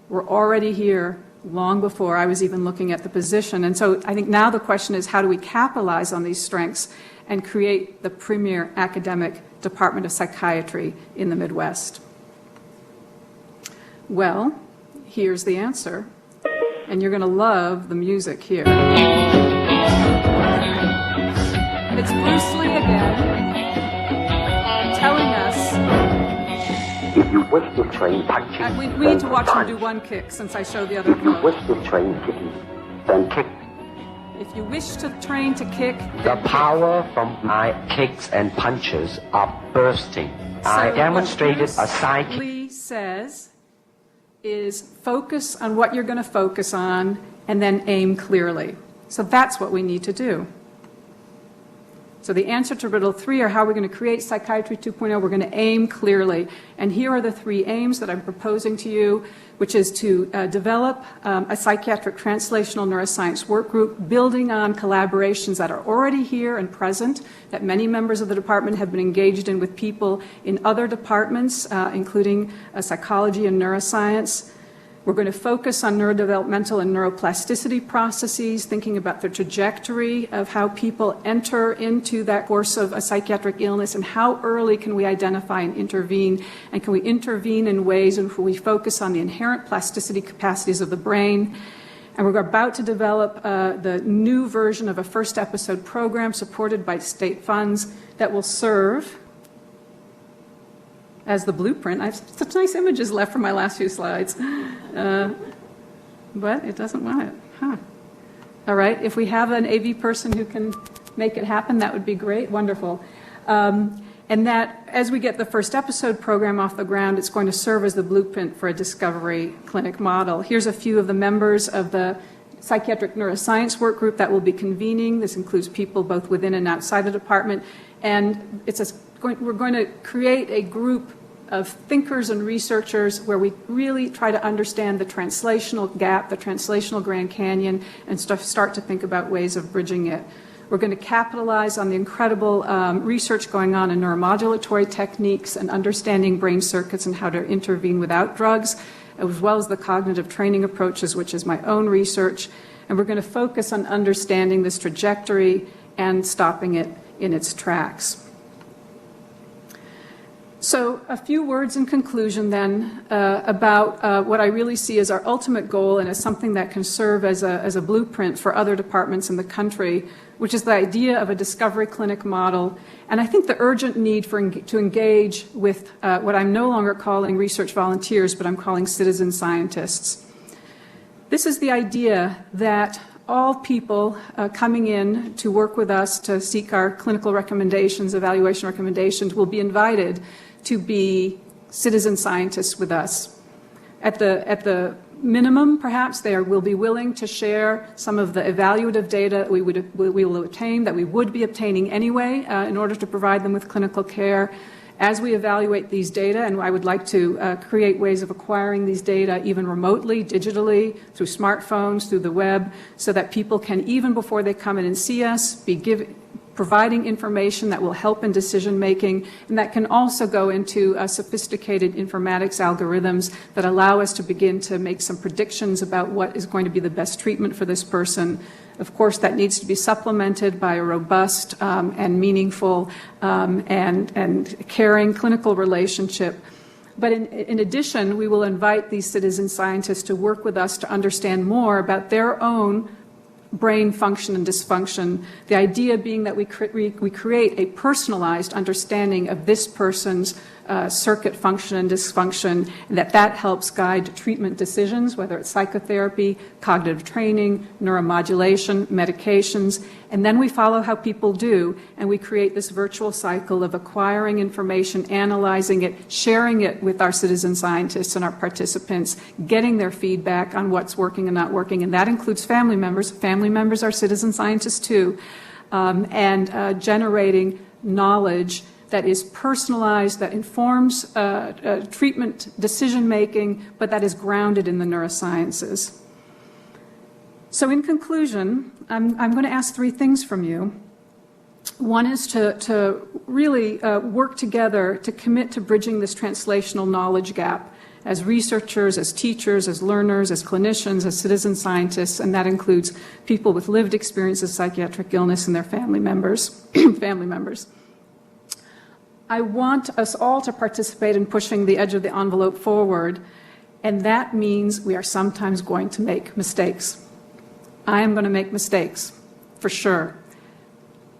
were already here long before I was even looking at the position. And so I think now the question is, how do we capitalize on these strengths and create the premier academic department of psychiatry in the Midwest? Well, here's the answer, and you're going to love the music here. It's Bruce Lee again, telling us... If you wish to train punching, we need to watch him do one kick, since I show the other If you quote. wish to train kicking, then kick. If you wish to train to kick... The power from my kicks and punches are bursting. I So demonstrated what a psychic... Lee says is focus on what you're going to focus on and then aim clearly. So that's what we need to do. So the answer to riddle 3, or how we're going to create Psychiatry 2.0, we're going to aim clearly. And here are the 3 aims that I'm proposing to you, which is to develop a psychiatric translational neuroscience work group building on collaborations that are already here and present, that many members of the department have been engaged in with people in other departments, including psychology and neuroscience. We're going to focus on neurodevelopmental and neuroplasticity processes, thinking about the trajectory of how people enter into that course of a psychiatric illness and how early can we identify and intervene, and can we intervene in ways in which we focus on the inherent plasticity capacities of the brain. And we're about to develop the new version of a first episode program supported by state funds that will serve as the blueprint. I have such nice images left from my last few slides. But it doesn't want it. Huh. All right, if we have an AV person who can make it happen, that would be great. Wonderful. And that, as we get the first episode program off the ground, it's going to serve as the blueprint for a discovery clinic model. Here's a few of the members of the psychiatric neuroscience work group that will be convening. This includes people both within and outside the department. And we're going to create a group of thinkers and researchers where we really try to understand the translational gap, the translational Grand Canyon, and start to think about ways of bridging it. We're going to capitalize on the incredible research going on in neuromodulatory techniques and understanding brain circuits and how to intervene without drugs, as well as the cognitive training approaches, which is my own research. And we're going to focus on understanding this trajectory and stopping it in its tracks. So a few words in conclusion then about what I really see as our ultimate goal and as something that can serve as a blueprint for other departments in the country, which is the idea of a discovery clinic model. And I think the urgent need to engage with what I'm no longer calling research volunteers, but I'm calling citizen scientists. This is the idea that all people coming in to work with us to seek our clinical recommendations, evaluation recommendations, will be invited to be citizen scientists with us. At the minimum, perhaps, they will be willing to share some of the evaluative data we will obtain, that we would be obtaining anyway, in order to provide them with clinical care. As we evaluate these data, and I would like to create ways of acquiring these data even remotely, digitally, through smartphones, through the web, so that people can, even before they come in and see us, be providing information that will help in decision making, and that can also go into sophisticated informatics algorithms that allow us to begin to make some predictions about what is going to be the best treatment for this person. Of course, that needs to be supplemented by a robust and meaningful and caring clinical relationship. But in addition, we will invite these citizen scientists to work with us to understand more about their own brain function and dysfunction, the idea being that we create a personalized understanding of this person's circuit function and dysfunction, and that helps guide treatment decisions, whether it's psychotherapy, cognitive training, neuromodulation, medications, and then we follow how people do, and we create this virtual cycle of acquiring information, analyzing it, sharing it with our citizen scientists and our participants, getting their feedback on what's working and not working, and that includes family members. Family members are citizen scientists too, and generating knowledge that is personalized, that informs treatment decision-making, but that is grounded in the neurosciences. So in conclusion, I'm going to ask three things from you. One is to really work together to commit to bridging this translational knowledge gap as researchers, as teachers, as learners, as clinicians, as citizen scientists, and that includes people with lived experience of psychiatric illness and their family members. I want us all to participate in pushing the edge of the envelope forward, and that means we are sometimes going to make mistakes. I am going to make mistakes, for sure.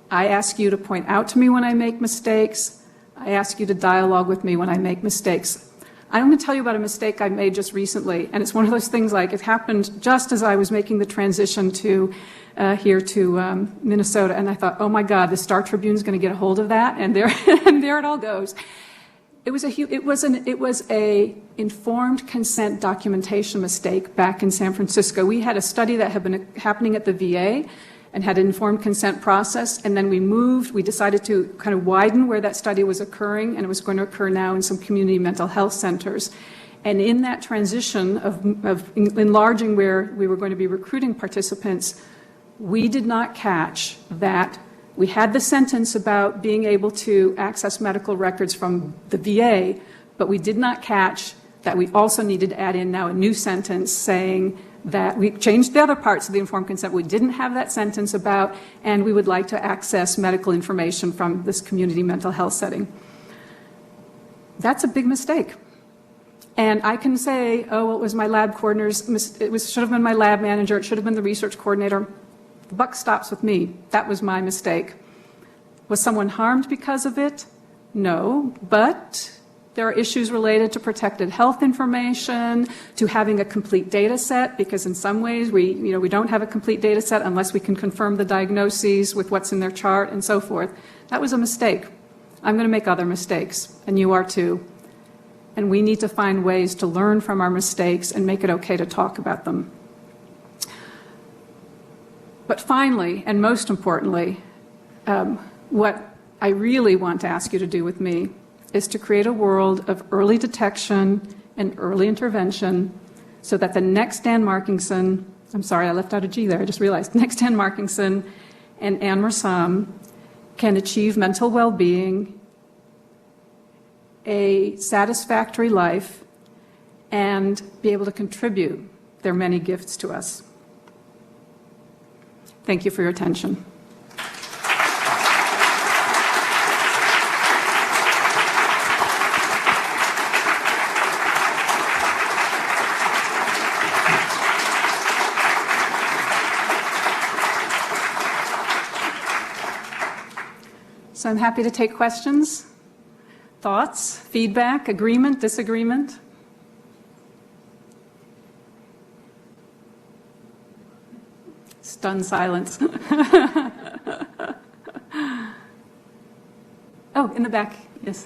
I ask you to point out to me when I make mistakes. I ask you to dialogue with me when I make mistakes. I'm going to tell you about a mistake I made just recently, and it's one of those things like it happened just as I was making the transition to here to Minnesota, and I thought, oh my God, the Star Tribune's going to get a hold of that, and there, and there it all goes. It was a informed consent documentation mistake back in San Francisco. We had a study that had been happening at the VA and had an informed consent process, and then we decided to kind of widen where that study was occurring, and it was going to occur now in some community mental health centers. And in that transition of enlarging where we were going to be recruiting participants, we did not catch that we had the sentence about being able to access medical records from the VA, but we did not catch that we also needed to add in now a new sentence saying that we changed the other parts of the informed consent we didn't have that sentence about, and we would like to access medical information from this community mental health setting. That's a big mistake. And I can say, oh, well, it was my lab coordinator's, should have been my lab manager, it should have been the research coordinator. The buck stops with me. That was my mistake. Was someone harmed because of it? No, but there are issues related to protected health information, to having a complete data set, because in some ways we don't have a complete data set unless we can confirm the diagnoses with what's in their chart and so forth. That was a mistake. I'm going to make other mistakes, and you are too. And we need to find ways to learn from our mistakes and make it okay to talk about them. But finally, and most importantly, what I really want to ask you to do with me is to create a world of early detection and early intervention so that the next Dan Markingson, I'm sorry, I left out a G there, I just realized, next Dan Markingson and Anne Rassam can achieve mental well-being, a satisfactory life, and be able to contribute their many gifts to us. Thank you for your attention. So I'm happy to take questions, thoughts, feedback, agreement, disagreement. stunned silence. Oh, in the back, yes.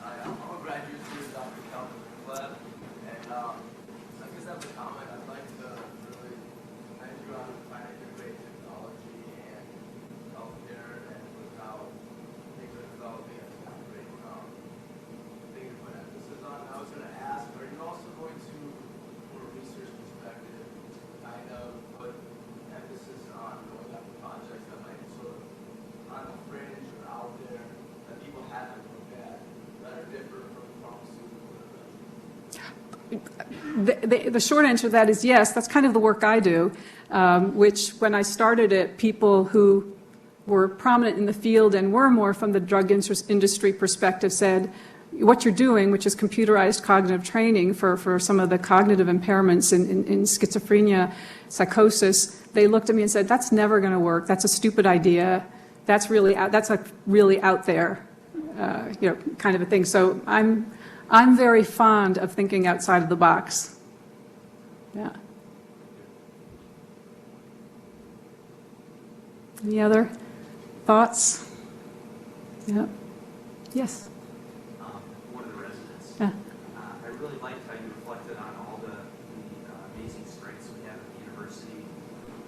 Hi, I'm a graduate student, Dr. Calvin Webb, and I guess as a comment, I'd like to really commend you on finding the great technology and healthcare and with how things are developing. It's a great thing to put emphasis on. I was going to ask, are you also going to, from a research perspective, kind of put emphasis on going after projects that might be sort of on the fringe or out there that people haven't looked at that are different from pharmaceutical? The short answer to that is yes. That's kind of the work I do, which when I started it, people who were prominent in the field and were more from the drug industry perspective said, what you're doing, which is computerized cognitive training for some of the cognitive impairments in schizophrenia, psychosis, they looked at me and said, that's never going to work. That's a stupid idea. That's really out there, kind of a thing. So I'm very fond of thinking outside of the box. Yeah. Any other thoughts? Yeah. Yes. One of the residents. Yeah. I really liked how you reflected on all the amazing strengths we have at the university.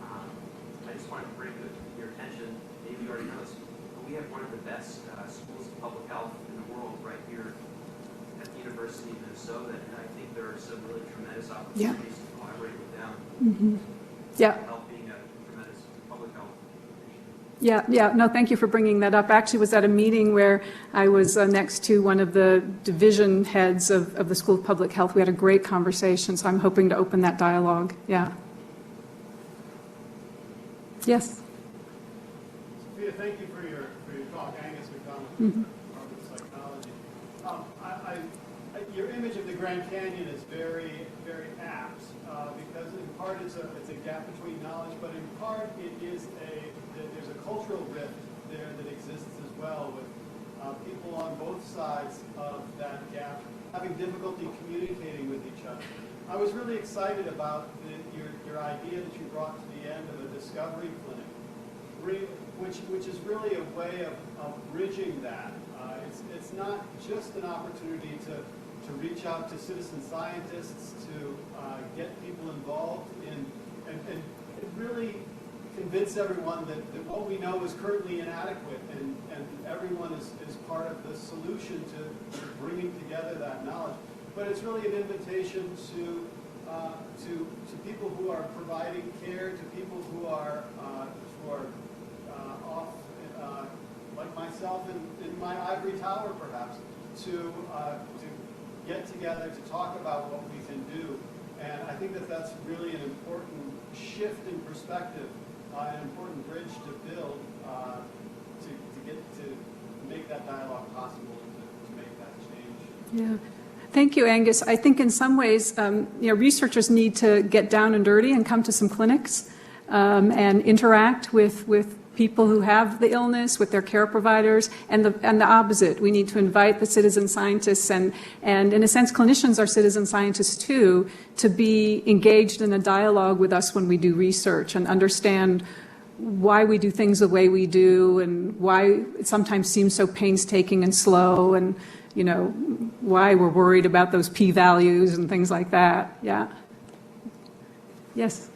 I just wanted to bring to your attention, maybe you already know this, but we have one of the best schools of public health in the world right here at the University of Minnesota, and I think there are some really tremendous opportunities to collaborate with them. Mm-hmm. Yeah. Help being a tremendous public health institution. Yeah. No, thank you for bringing that up. Actually, was at a meeting where I was next to one of the division heads of the School of Public Health. We had a great conversation, so I'm hoping to open that dialogue. Yeah. Yes. Sophia, thank you for your talk. Angus McDonald, Department of Psychology. Your image of the Grand Canyon is very, very apt because in part it's a gap between knowledge, but in part there's a cultural rift there that exists as well with people on both sides of that gap having difficulty communicating with each other. I was really excited about your idea that you brought to the end of a discovery clinic, which is really a way of bridging that. It's not just an opportunity to reach out to citizen scientists, to get people involved and really convince everyone that what we know is currently inadequate and everyone is part of the solution to bringing together that knowledge. But it's really an invitation to people who are providing care, to people who are off, like myself in my ivory tower, perhaps, to get together to talk about what we can do. And I think that's really an important shift in perspective, an important bridge to build to make that dialogue possible and to make that change. Yeah. Thank you, Angus. I think in some ways, researchers need to get down and dirty and come to some clinics and interact with people who have the illness, with their care providers, and the opposite. We need to invite the citizen scientists and in a sense, clinicians are citizen scientists too, to be engaged in a dialogue with us when we do research and understand why we do things the way we do and why it sometimes seems so painstaking and slow and, why we're worried about those p-values and things like that. Yeah. Yes.